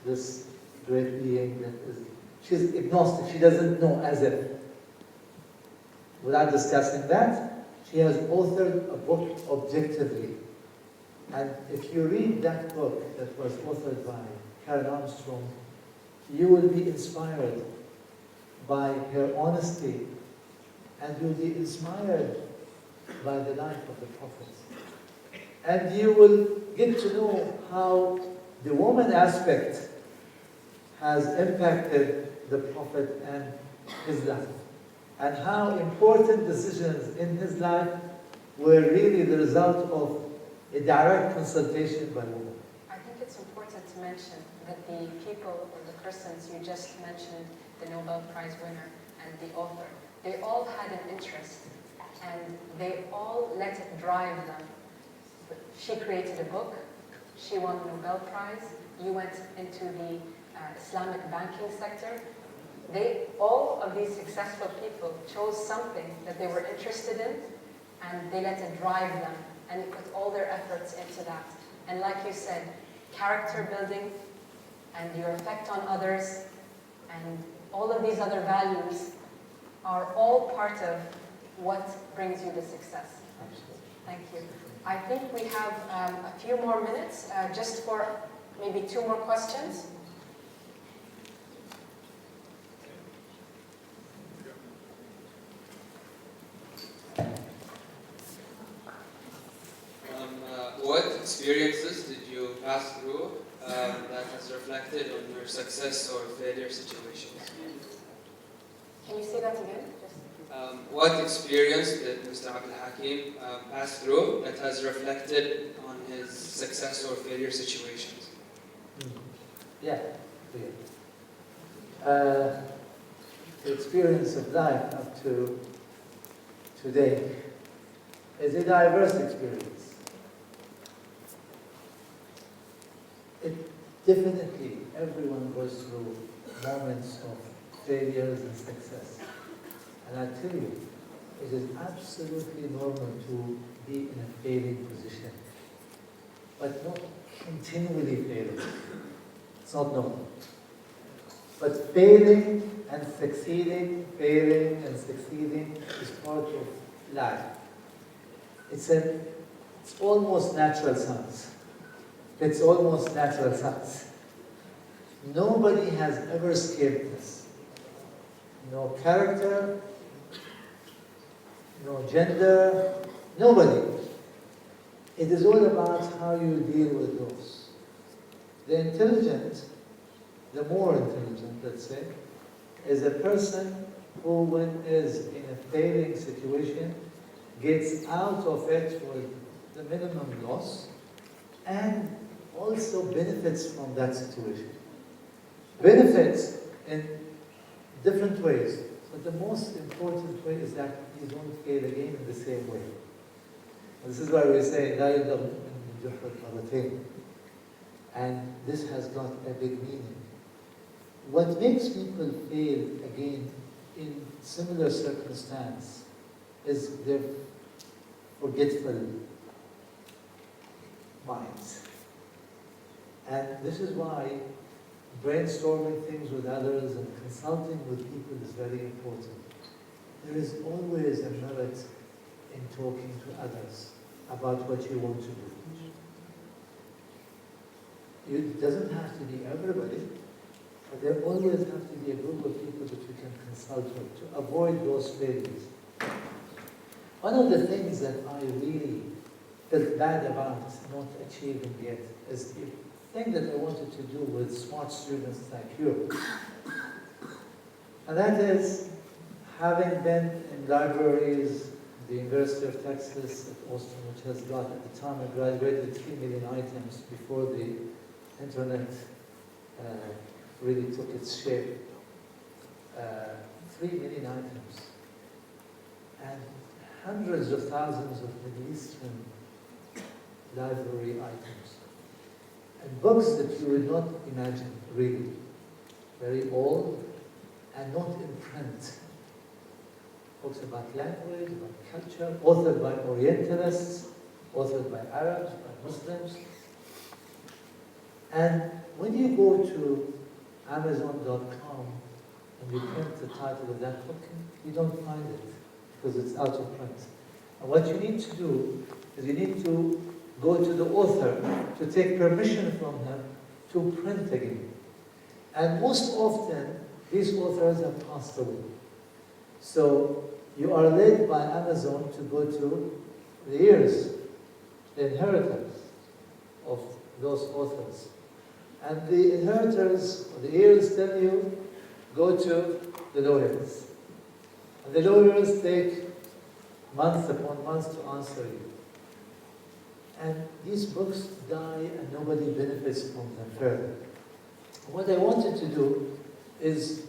[SPEAKER 2] this great being that is. She's agnostic. She doesn't know as if. Without discussing that, she has authored a book objectively. And if you read that book that was authored by Karen Armstrong, you will be inspired by her honesty, and you'll be inspired by the life of the Prophet. And you will get to know how the woman aspect has impacted the Prophet and his life, and how important decisions in his life were really the result of a direct consultation by women.
[SPEAKER 1] I think it's important to mention that the people or the persons you just mentioned, the Nobel Prize winner and the author, they all had an interest, and they all let it drive them. She created a book, she won the Nobel Prize, you went into the Islamic banking sector. All of these successful people chose something that they were interested in, and they let it drive them, and they put all their efforts into that. And like you said, character building and your effect on others and all of these other values are all part of what brings you the success.
[SPEAKER 2] Absolutely.
[SPEAKER 1] Thank you. I think we have a few more minutes just for maybe 2 more questions.
[SPEAKER 8] What experiences did you pass through that has reflected on your success or failure situations?
[SPEAKER 1] Can you say that again?
[SPEAKER 8] What experience did Mr. Abdul Hakim pass through that has reflected on his success or failure situations?
[SPEAKER 2] Yeah. The experience of life up to today is a diverse experience. Definitely, everyone goes through moments of failures and success. And I tell you, it is absolutely normal to be in a failing position, but not continually failing. It's not normal. But failing and succeeding is part of life. It's almost natural science. It's almost natural science. Nobody has ever escaped this. No character, no gender, nobody. It is all about how you deal with those. The intelligent, the more intelligent, let's say, is a person who, when is in a failing situation, gets out of it with the minimum loss and also benefits from that situation. Benefits in different ways, but the most important way is that you don't fail again in the same way. This is why we say, لا يضر من جحر مرتين. And this has got a big meaning. What makes people fail again in similar circumstance is their forgetful minds. And this is why brainstorming things with others and consulting with people is very important. There is always a merit in talking to others about what you want to do. It doesn't have to be everybody, but there always have to be a group of people that you can consult with to avoid those failures. One of the things that I really felt bad about not achieving yet is the thing that I wanted to do with smart students like you. And that is, having been in libraries, the University of Texas at Austin, which has got, at the time I graduated, 3 million items before the internet really took its shape. 3 million items. And hundreds of thousands of Middle Eastern library items. And books that you would not imagine, really. Very old and not in print. Books about language, about culture, authored by Orientalists, authored by Arabs, by Muslims. And when you go to Amazon.com and you print the title of that book, you don't find it because it's out of print. And what you need to do is you need to go to the author to take permission from him to print again. And most often, these authors have passed away. So you are led by Amazon to go to the heirs, the inheritors of those authors. And the inheritors, or the heirs, tell you, go to the lawyers. And the lawyers take months upon months to answer you. And these books die and nobody benefits from them further. What I wanted to do is,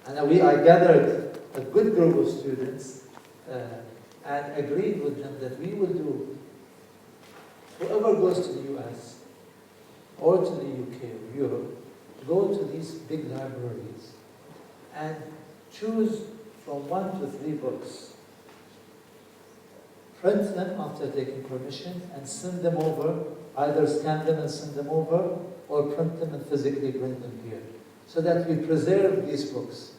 [SPEAKER 2] and I gathered a good group of students and agreed with them that we will do, whoever goes to the US or to the UK or Europe, go to these big libraries and choose from 1 to 3 books. Print them after taking permission and send them over, either scan them and send them over, or print them and physically bring them here, so that we preserve these books.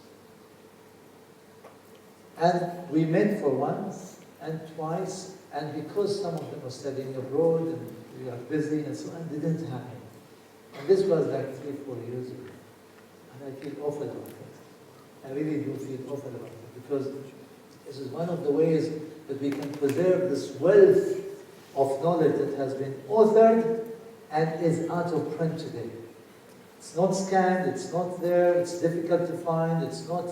[SPEAKER 2] And we met for once and twice, and because some of them were studying abroad and we are busy and so on, it didn't happen. And this was like 3-4 years ago. And I feel awful about it. I really do feel awful about it, because this is one of the ways that we can preserve this wealth of knowledge that has been authored and is out of print today. It's not scanned, it's not there, it's difficult to find, it's not,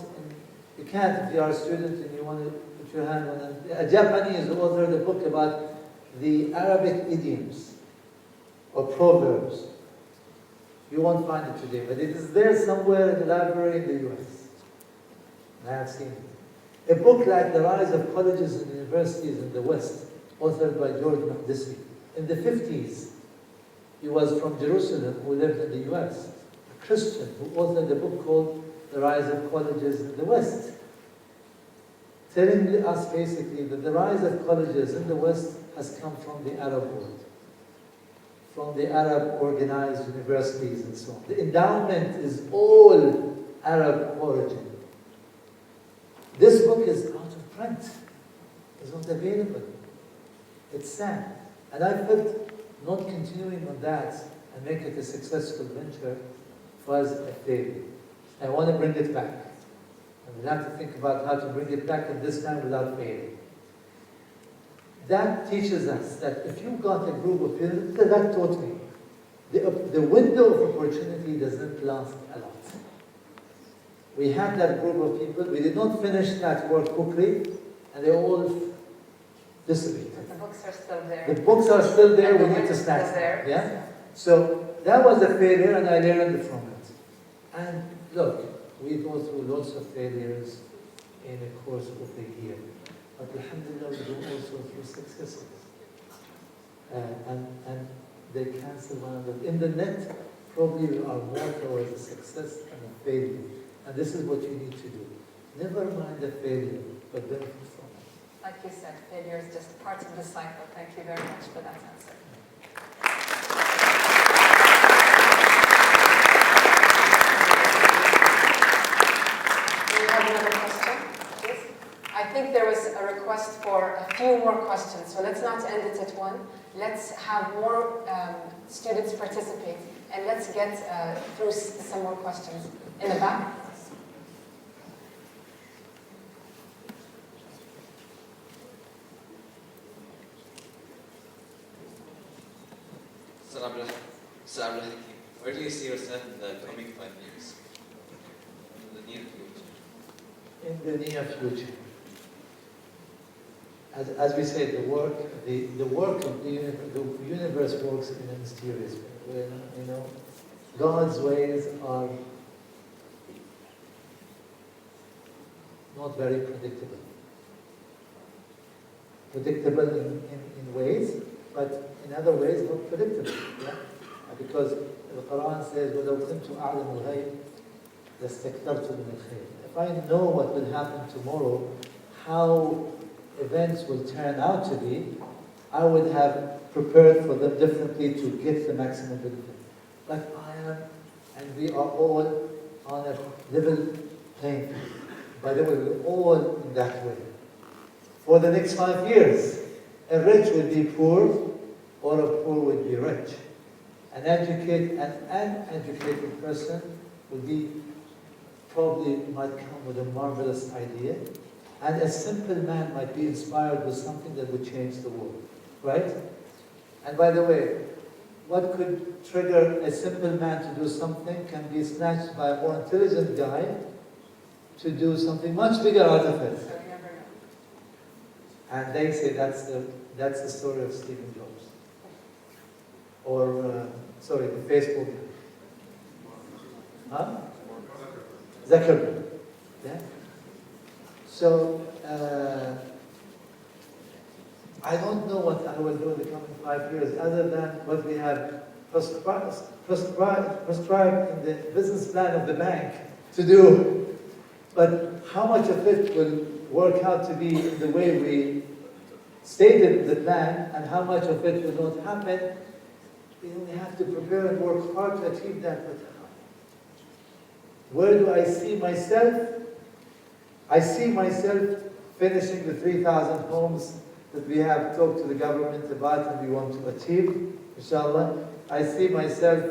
[SPEAKER 2] you can't, if you are a student and you want to put your hand on it. A Japanese authored a book about the Arabic idioms or proverbs. You won't find it today, but it is there somewhere in the library in the US. And I have seen it. A book like The Rise of Colleges and Universities in the West, authored by George Makdisi, in the 50s. He was from Jerusalem, who lived in the US, a Christian who authored a book called The Rise of Colleges in the West, telling us basically that the rise of colleges in the West has come from the Arab world, from the Arab organized universities and so on. The endowment is all Arab origin. This book is out of print. It's not available. It's sad. And I felt not continuing on that and make it a successful venture was a failure. I want to bring it back. And we'll have to think about how to bring it back, and this time without failing. That teaches us that if you've got a group of people, that taught me, the window of opportunity doesn't last a lot. We had that group of people, we did not finish that work quickly, and they all dissipated.
[SPEAKER 1] The books are still there.
[SPEAKER 2] The books are still there,
[SPEAKER 1] And
[SPEAKER 2] we
[SPEAKER 1] the
[SPEAKER 2] need to
[SPEAKER 1] window
[SPEAKER 2] snatch
[SPEAKER 1] is there.
[SPEAKER 2] them. Yeah? So that was a failure, and I learned from it. And look, we go through lots of failures in the course of the year. But alhamdulillah, we go also through successes. And they cancel one another. In the net, probably we are more towards a success and a failure. And this is what you need to do. Never mind the failure, but benefit from it.
[SPEAKER 1] Like you said, failure is just part of the cycle. Thank you very much for that answer. Do you have another question, please? I think there was a request for a few more questions, so let's not end it at one. Let's have more students participate, and let's get through some more questions. In the back.
[SPEAKER 9] Salam alaikum. Where do you see yourself in the coming 5 years? In the near future?
[SPEAKER 2] In the near future. As we said, the work of the universe works in a mysterious way. You know, God's ways are not very predictable. Predictable in ways, but in other ways not predictable. Yeah? Because the Quran says, وَلَوْ كُنْتُ أَعْلَمُ الْغَيْبِ لَاسْتَكْثَرْتُ مِنَ الْخَيْرِ. If I know what will happen tomorrow, how events will turn out to be, I would have prepared for them differently to get the maximum benefit. But I am, and we are all on a level playing field. By the way, we're all in that way. For the next 5 years, a rich will be poor, or a poor will be rich. An uneducated person will be, probably might come with a marvelous idea, and a simple man might be inspired with something that would change the world, right? And by the way, what could trigger a simple man to do something can be snatched by a more intelligent guy to do something much bigger out of it.
[SPEAKER 1] So you never know.
[SPEAKER 2] And they say that's the story of Stephen Jobs. Or, sorry, the Facebook. Huh? Zuckerberg. Yeah? So, I don't know what I will do in the coming 5 years other than what we have prescribed in the business plan of the bank to do. But how much of it will work out to be in the way we stated in the plan, and how much of it will not happen, we only have to prepare and work hard to achieve that. But how? Where do I see myself? I see myself finishing the 3,000 homes that we have talked to the government about and we want to achieve, inshallah. I see myself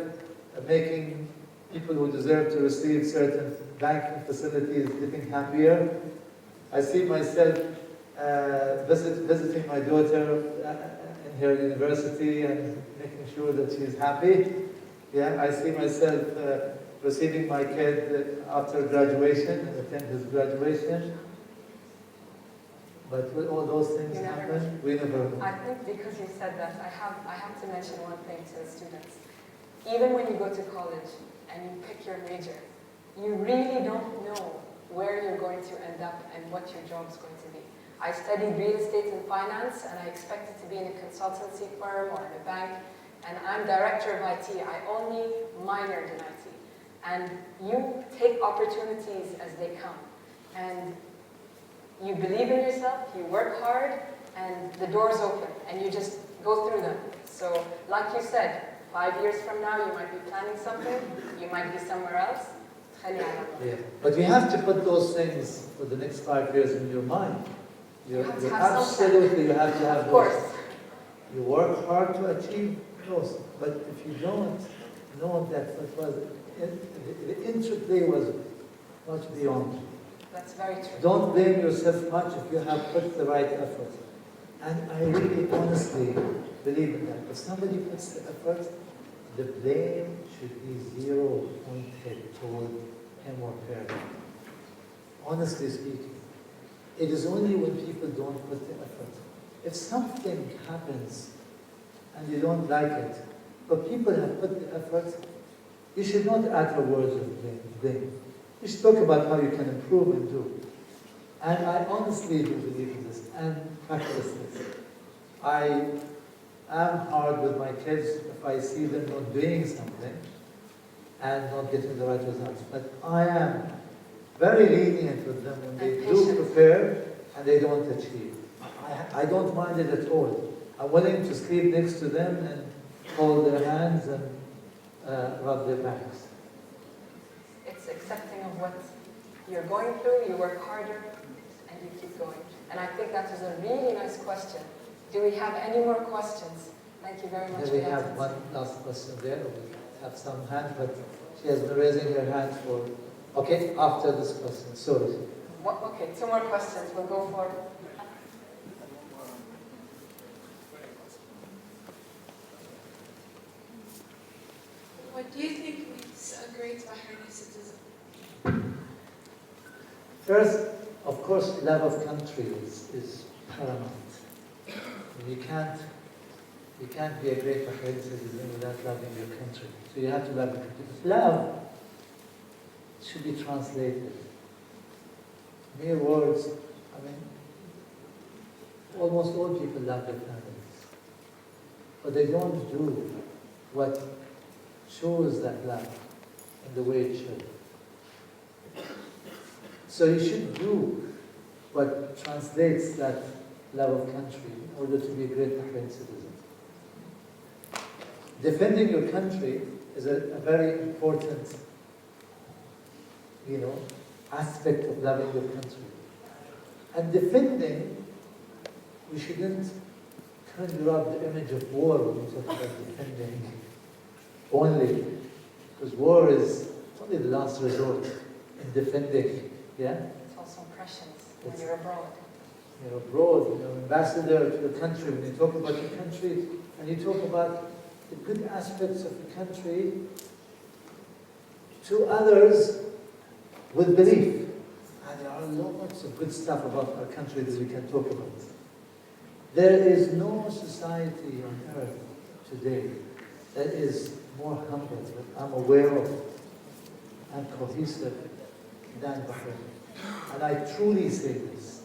[SPEAKER 2] making people who deserve to receive certain banking facilities getting happier. I see myself visiting my daughter in her university and making sure that she's happy. Yeah, I see myself receiving my kid after graduation and attend his graduation. But will all those things happen? We never know.
[SPEAKER 1] I think because you said that, I have to mention one thing to the students. Even when you go to college and you pick your major, you really don't know where you're going to end up and what your job's going to be. I studied real estate and finance, and I expected to be in a consultancy firm or in a bank. and I'm director of IT. I only minored in IT. And you take opportunities as they come. And you believe in yourself, you work hard, and the doors open, and you just go through them. So, like you said, 5 years from now, you might be planning something, you might be somewhere else.
[SPEAKER 2] Yeah. But you have to put those things for the next 5 years in your mind.
[SPEAKER 1] You have to have
[SPEAKER 2] absolutely, you have to have
[SPEAKER 1] Of
[SPEAKER 2] those.
[SPEAKER 1] course.
[SPEAKER 2] You work hard to achieve those, but if you don't know that the interplay was much beyond.
[SPEAKER 1] That's very true.
[SPEAKER 2] Don't blame yourself much if you have put the right effort. And I really honestly believe in that. If somebody puts the effort, the blame should be 0 pointed toward him or her. Honestly speaking, it is only when people don't put the effort. If something happens and you don't like it, but people have put the effort, you should not utter words of blame. You should talk about how you can improve and do. And I honestly do believe in this and practice this. I am hard with my kids if I see them not doing something and not getting the right results. But I am very lenient with them when they do prepare and they don't achieve. I don't mind it at all. I'm willing to sleep next to them and hold their hands and rub their backs.
[SPEAKER 1] It's accepting of what you're going through, you work harder, and you keep going. And I think that was a really nice question. Do we have any more questions? Thank you very much.
[SPEAKER 2] We have one last question there. We have some hands, but she has been raising her hand for... Okay, after this question. Sorry.
[SPEAKER 1] Okay, 2 more questions. We'll go for...
[SPEAKER 3] What do you think makes a great Bahraini citizen?
[SPEAKER 2] First, of course, love of country is paramount. You can't be a great Bahraini citizen without loving your country. So you have to love your country. But love should be translated. Mere words, I mean, almost all people love their families. But they don't do what shows that love in the way it should. So you should do what translates that love of country in order to be a great Bahraini citizen. Defending your country is a very important, aspect of loving your country. And defending, we shouldn't conjure up the image of war when we talk about defending only, because war is only the last resort in defending. Yeah?
[SPEAKER 1] It's also impressions when you're abroad.
[SPEAKER 2] You're abroad, you're ambassador to the country. When you talk about your country and you talk about the good aspects of the country to others with belief. And there are lots of good stuff about our country that we can talk about. There is no society on earth today that is more humble, that I'm aware of, and cohesive than Bahrain. And I truly say this,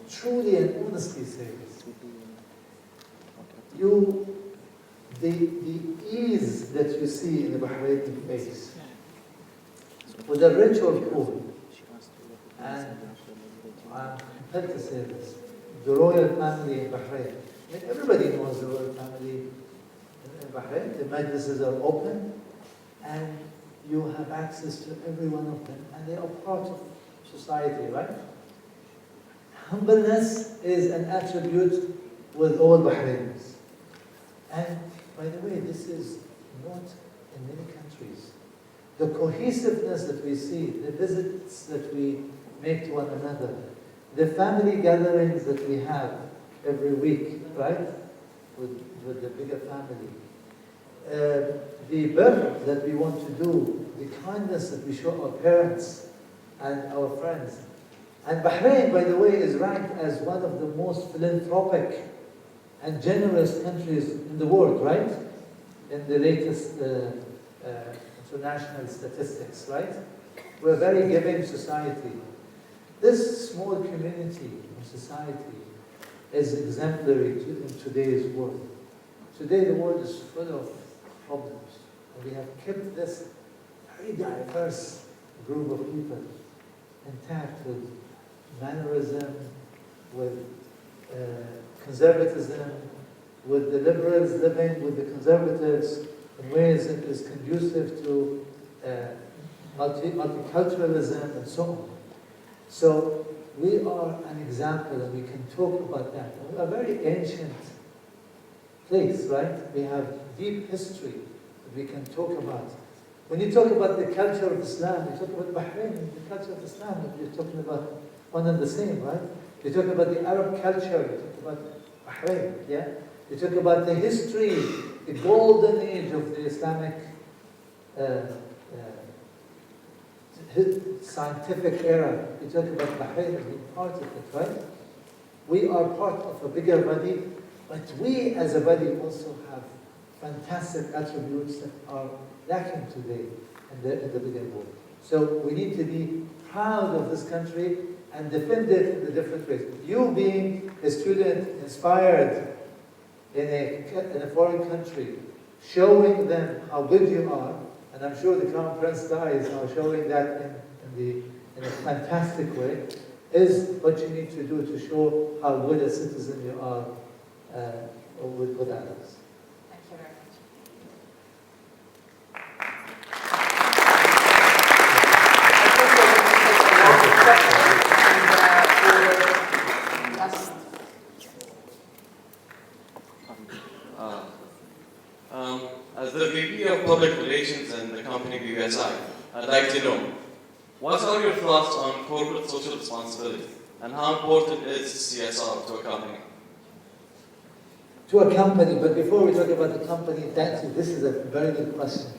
[SPEAKER 2] truly and honestly say this. The ease that you see in the Bahraini face, whether rich or poor, and I'm compelled to say this, the royal family in Bahrain. I mean, everybody knows the royal family in Bahrain. The majlises are open, and you have access to every one of them, and they are part of society, right? Humbleness is an attribute with all Bahrainis. And by the way, this is not in many countries. The cohesiveness that we see, the visits that we make to one another, the family gatherings that we have every week, right? With the bigger family. The birth that we want to do, the kindness that we show our parents and our friends. And Bahrain, by the way, is ranked as one of the most philanthropic and generous countries in the world, right? In the latest international statistics, right? We're a very giving society. This small community of society is exemplary in today's world. Today the world is full of problems. And we have kept this very diverse group of people intact with mannerism, with conservatism, with the liberals living with the conservatives in ways that is conducive to multiculturalism and so on. So we are an example, and we can talk about that. We're a very ancient place, right? We have deep history that we can talk about. When you talk about the culture of Islam, you talk about Bahrain, the culture of Islam, you're talking about one and the same, right? You talk about the Arab culture, you talk about Bahrain, yeah? You talk about the history, the golden age of the Islamic scientific era. You talk about Bahrain as being part of it, right? We are part of a bigger body, but we as a body also have fantastic attributes that are lacking today in the bigger world. So we need to be proud of this country and defend it in the different ways. You being a student inspired in a foreign country, showing them how good you are, and I'm sure the Crown Prince guys are showing that in a fantastic way, is what you need to do to show how good a citizen you are with others.
[SPEAKER 1] Thank you very much.
[SPEAKER 10] As the VP of Public Relations in the company BSI, I'd like to know, what are your thoughts on corporate social responsibility, and how important is CSR to a company?
[SPEAKER 2] To a company, but before we talk about the company, thank you. This is a very good question.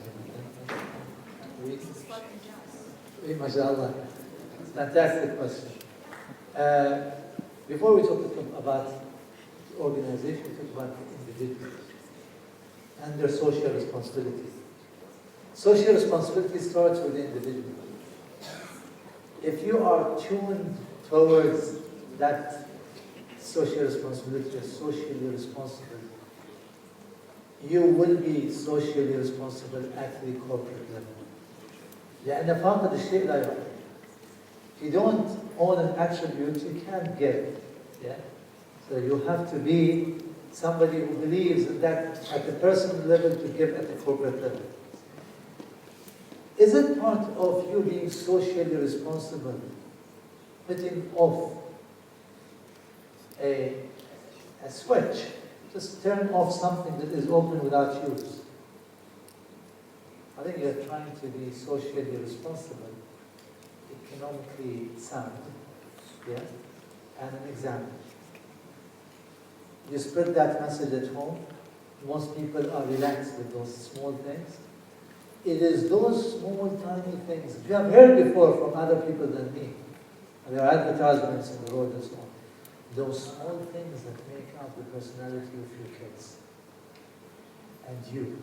[SPEAKER 2] MashaAllah. Fantastic question. Before we talk about the organization, we talk about the individuals and their social responsibility. Social responsibility starts with the individual. If you are tuned towards that social responsibility, or socially responsible, you will be socially responsible at the corporate level. لأن فاقد الشيء لا يعطي. If you don't own an attribute, you can't give. Yeah? So you have to be somebody who believes that at the personal level to give at the corporate level. Is it part of you being socially responsible, putting off a switch, just turn off something that is open without use? I think you're trying to be socially responsible, economically sound. Yeah? And an example. You spread that message at home. Most people are relaxed with those small things. It is those small, tiny things. You have heard before from other people than me. And there are advertisements in the road and so on. Those small things that make up the personality of your kids. And you.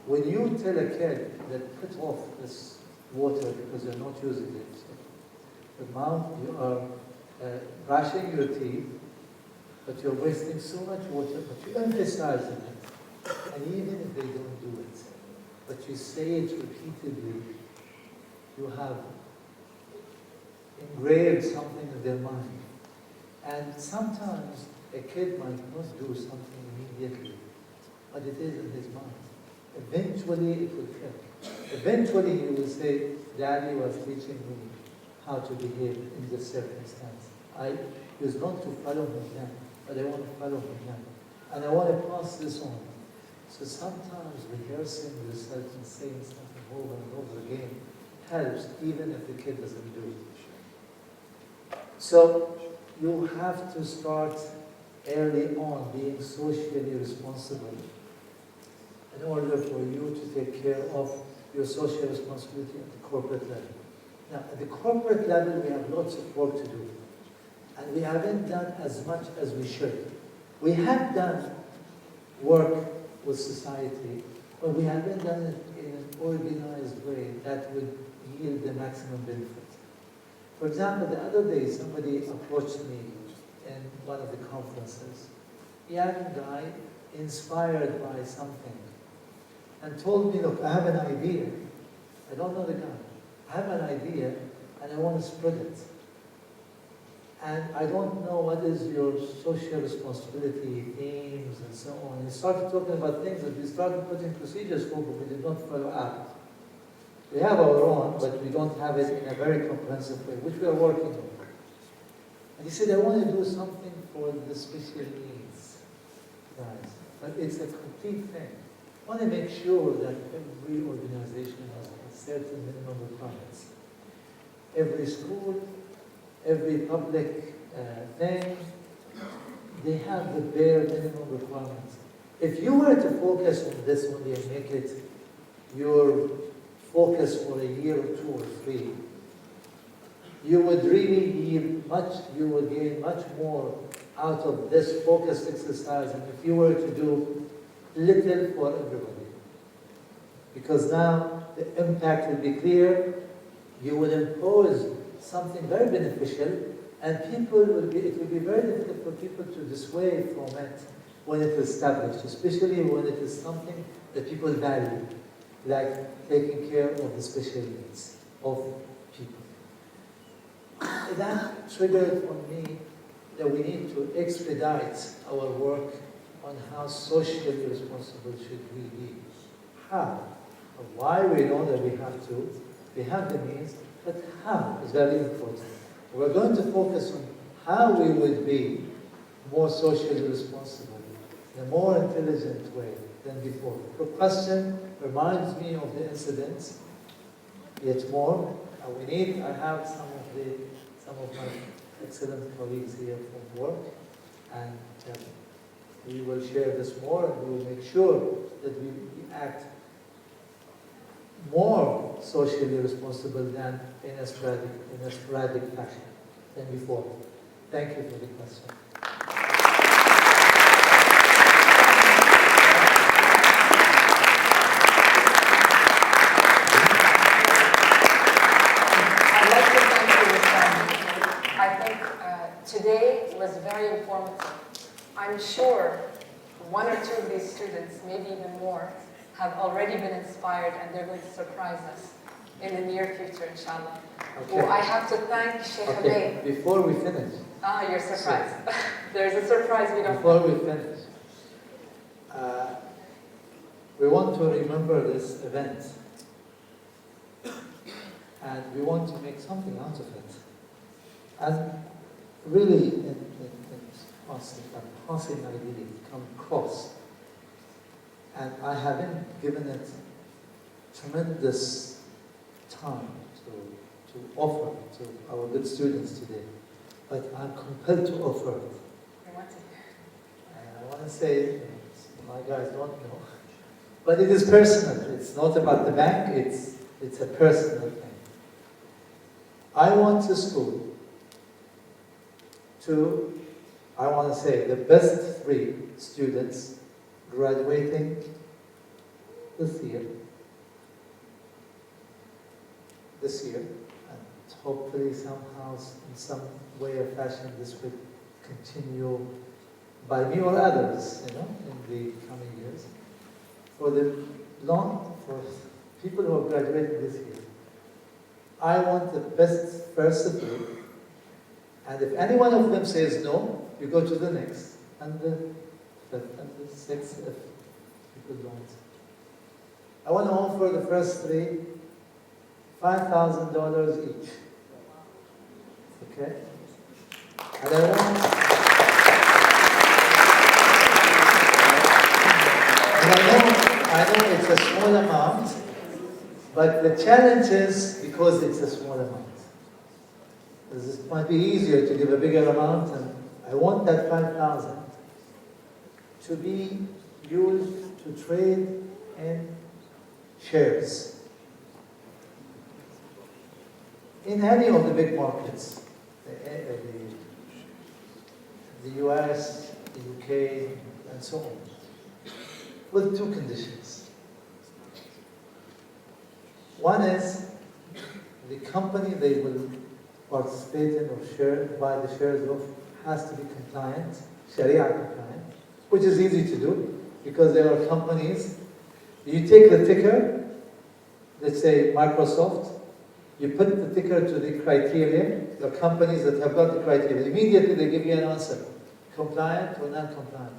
[SPEAKER 2] When you tell a kid that put off this water because you're not using it, but now you are brushing your teeth, but you're wasting so much water, but you emphasize it. And even if they don't do it, but you say it repeatedly, you have engraved something in their mind. And sometimes a kid might not do something immediately, but it is in his mind. Eventually it will click. Eventually he will say, Daddy was teaching me how to behave in this circumstance. I used not to follow him then, but I want to follow him now. And I want to pass this on. So sometimes rehearsing yourself and saying something over and over again helps, even if the kid doesn't do it. So you have to start early on being socially responsible in order for you to take care of your social responsibility at the corporate level. Now, at the corporate level, we have lots of work to do. And we haven't done as much as we should. We have done work with society, but we haven't done it in an organized way that would yield the maximum benefit. For example, the other day, somebody approached me in one of the conferences. A young guy, inspired by something, and told me, look, I have an idea. I don't know the guy. I have an idea and I want to spread it. And I don't know what is your social responsibility, aims, and so on. He started talking about things that we started putting procedures for, but we did not follow up. We have our own, but we don't have it in a very comprehensive way, which we are working on. And he said, I want to do something for the special needs guys, but it's a complete thing. I want to make sure that every organization has a certain minimum requirements. Every school, every public thing, they have the bare minimum requirements. If you were to focus on this only and make it your focus for a year or 2 or 3, you would really yield much, you would gain much more out of this focused exercise than if you were to do little for everybody. Because now the impact will be clear, you will impose something very beneficial, and it will be very difficult for people to dissuade from it when it is established, especially when it is something that people value, like taking care of the special needs of people. That triggered on me that we need to expedite our work on how socially responsible should we be. How? Why we know that we have the means, but how is very important. We're going to focus on how we would be more socially responsible in a more intelligent way than before. The question reminds me of the incidents yet more. I have some of my excellent colleagues here from work, and we will share this more, and we will make sure that we act more socially responsible than in a sporadic fashion than before. Thank you for the question.
[SPEAKER 1] I'd like to thank you, Mr. I think today was very informative. I'm sure 1 or 2 of these students, maybe even more, have already been inspired, and they're going to surprise us in the near future, inshallah.
[SPEAKER 2] Okay.
[SPEAKER 1] Well, I have to thank Sheikh Abaid.
[SPEAKER 2] Before we finish.
[SPEAKER 1] You're surprised. There's a surprise we don't
[SPEAKER 2] Before we finish, we want to remember this event, and we want to make something out of it. And really, in passing idea come across. And I haven't given it tremendous time to offer to our good students today, but I'm compelled to offer it. I want to say, my guys don't know, but it is personal. It's not about the bank, it's a personal thing. I want the school I want to say, the best 3 students graduating this year, and hopefully somehow, in some way or fashion, this will continue by me or others, in the coming years. For people who are graduating this year, I want the best first 3, and if any one of them says no, you go to the next, and the 5th, and the 6th, if people don't. I want to offer the first 3 $5,000 each. Okay? And I know it's a small amount, but the challenge is because it's a small amount. It might be easier to give a bigger amount, and I want that 5,000 to be used to trade in shares in any of the big markets, the US, the UK, and so on, with 2 conditions. One is the company they will participate in or buy the shares of has to be compliant, Sharia compliant, which is easy to do because there are companies You take the ticker, let's say Microsoft, you put the ticker to the criteria, the companies that have got the criteria. Immediately they give you an answer, compliant or non-compliant.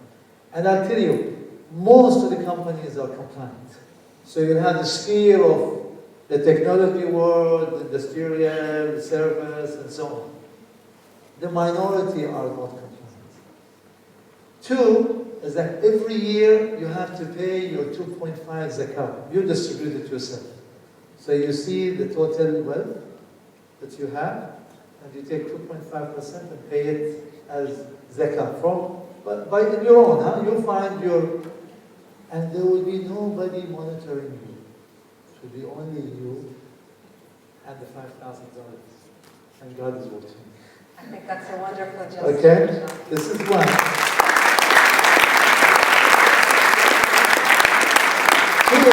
[SPEAKER 2] And I'll tell you, most of the companies are compliant. So you have the sphere of the technology world, the industrial, the service, and so on. The minority are not compliant. Two is that every year you have to pay your 2.5 zakat. You distribute it yourself. So you see the total wealth that you have, and you take 2.5% and pay it as zakat from, but by your own, huh? You find your, and there will be nobody monitoring you. It will be only you and the $5,000. And God is watching.
[SPEAKER 1] I think that's a wonderful justice.
[SPEAKER 2] Okay, this is one. Two,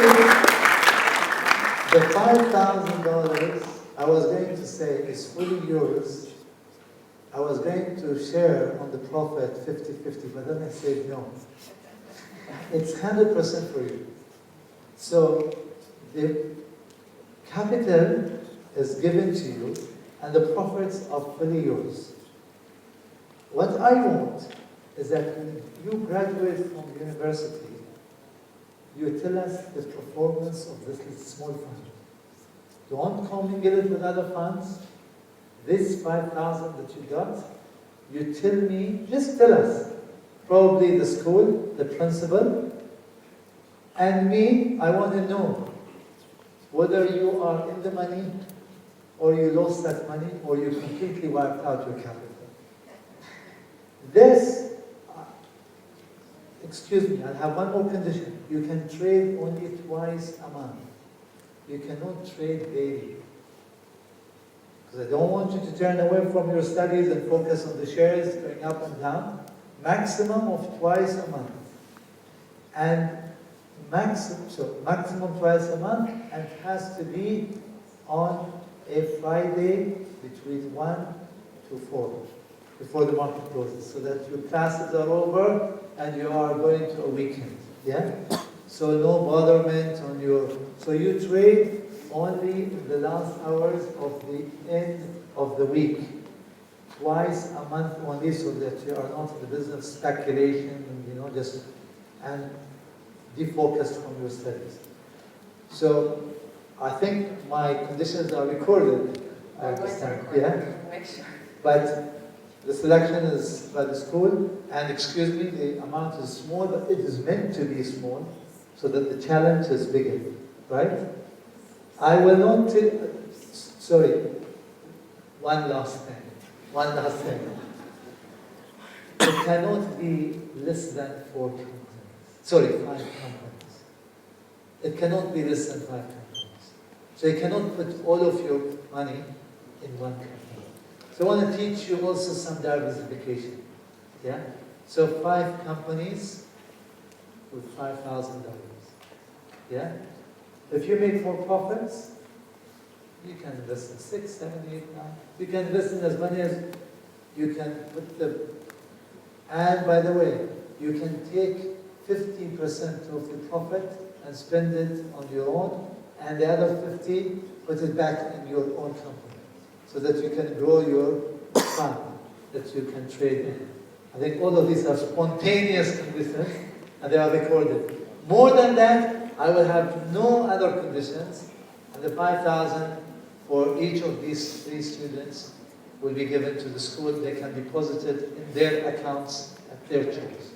[SPEAKER 2] the $5,000 I was going to say is fully yours. I was going to share on the profit 50-50, but then I said no. It's 100% for you. So the capital is given to you and the profits are fully yours. What I want is that when you graduate from university, you tell us the performance of this small fund. Don't commingle it with other funds. This 5,000 that you got, you tell me, just tell us. Probably the school, the principal, and me, I want to know whether you are in the money or you lost that money or you completely wiped out your capital. This, excuse me, I have one more condition. You can trade only twice a month. You cannot trade daily. Because I don't want you to turn away from your studies and focus on the shares going up and down. Maximum of twice a month. And maximum twice a month, and it has to be on a Friday between 1 to 4 before the market closes, so that your classes are over and you are going to a weekend. Yeah? So no botherment on your, so you trade only in the last hours of the end of the week. Twice a month only, so that you are not in the business of speculation and just and defocused from your studies. So I think my conditions are recorded. I understand. Yeah.
[SPEAKER 1] Make sure.
[SPEAKER 2] But the selection is by the school, and excuse me, the amount is small, but it is meant to be small, so that the challenge is bigger, right? I will not tell, sorry, one last thing. It cannot be less than 4 companies. Sorry, 5 companies. It cannot be less than 5 companies. So you cannot put all of your money in one company. So I want to teach you also some diversification. Yeah? So 5 companies with $5,000. Yeah? If you make more profits, you can invest in 6, 7, 8, 9. You can invest in as many as you can put the. And by the way, you can take 50% of the profit and spend it on your own, and the other 50, put it back in your own company, so that you can grow your fund that you can trade in. I think all of these are spontaneous conditions, and they are recorded. More than that, I will have no other conditions, and the 5,000 for each of these 3 students will be given to the school. They can deposit it in their accounts at their choice.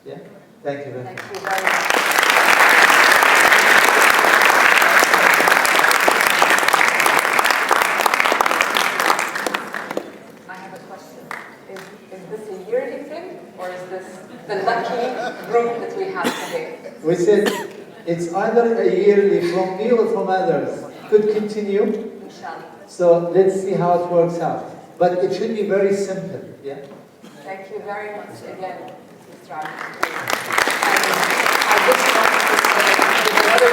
[SPEAKER 2] Yeah? Thank you very much.
[SPEAKER 1] Thank you very much. I have a question. Is this a yearly thing, or is this the lucky group that we have today?
[SPEAKER 2] We said it's either a yearly from me or from others. Could continue.
[SPEAKER 1] Inshallah.
[SPEAKER 2] So let's see how it works out. But it should be very simple. Yeah?
[SPEAKER 1] Thank you very much again, Mr. Abdul. I just wanted to say, with another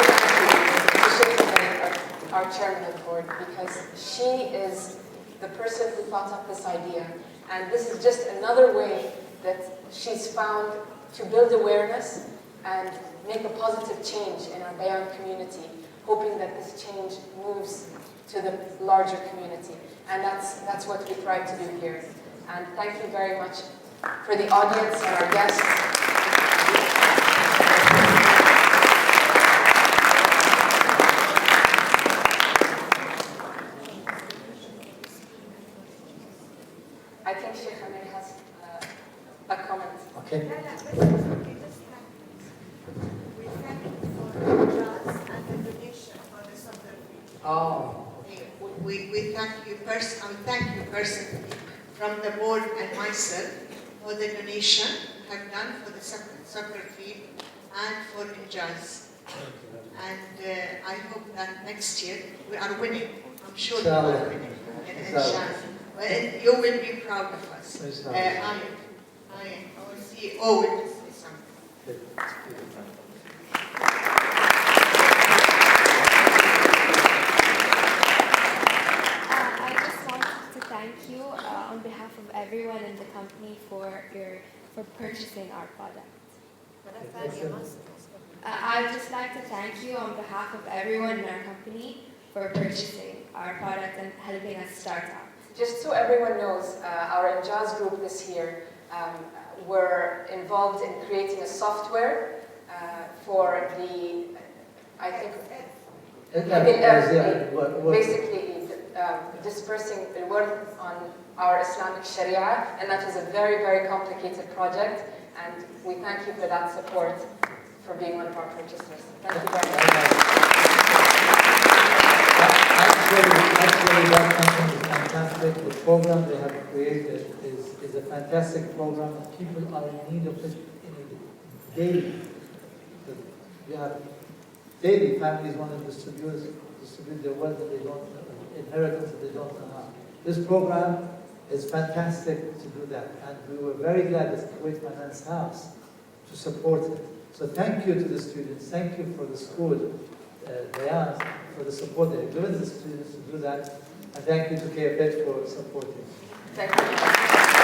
[SPEAKER 1] appreciate our chairman of the board, because she is the person who thought up this idea. And this is just another way that she's found to build awareness and make a positive change in our Bayan community, hoping that this change moves to the larger community. And that's what we try to do here. And thank you very much for the audience and our guests. I think Sheikh Amir has a comment.
[SPEAKER 2] Okay.
[SPEAKER 5] We thank you for the jazz and the donation for the soccer field.
[SPEAKER 2] Oh.
[SPEAKER 5] We thank you personally from the board and myself for the donation you have done for the soccer field and for the jazz. And I hope that next year we are winning. I'm sure we are winning in jazz. Well, you will be proud of us. Our CEO will say something.
[SPEAKER 11] I just wanted to thank you on behalf of everyone in the company for purchasing our product. I'd just like to thank you on behalf of everyone in our company for purchasing our product and helping us start out.
[SPEAKER 1] Just so everyone knows, our Injaz group this year were involved in creating a software for the, I think, basically dispersing the word on our Islamic Sharia, and that was a very, very complicated project, and we thank you for that support, for being one of our purchasers. Thank you very much.
[SPEAKER 2] Actually, that company is fantastic. The program they have created is a fantastic program. People are in need of it daily. You have daily families want to distribute their wealth that they don't, inheritance that they don't know how. This program is fantastic to do that, and we were very glad as Kuwait Finance House to support it. So thank you to the students, thank you for the school, Bayan, for the support they've given the students to do that, and thank you to KFH for supporting.
[SPEAKER 1] Thank you.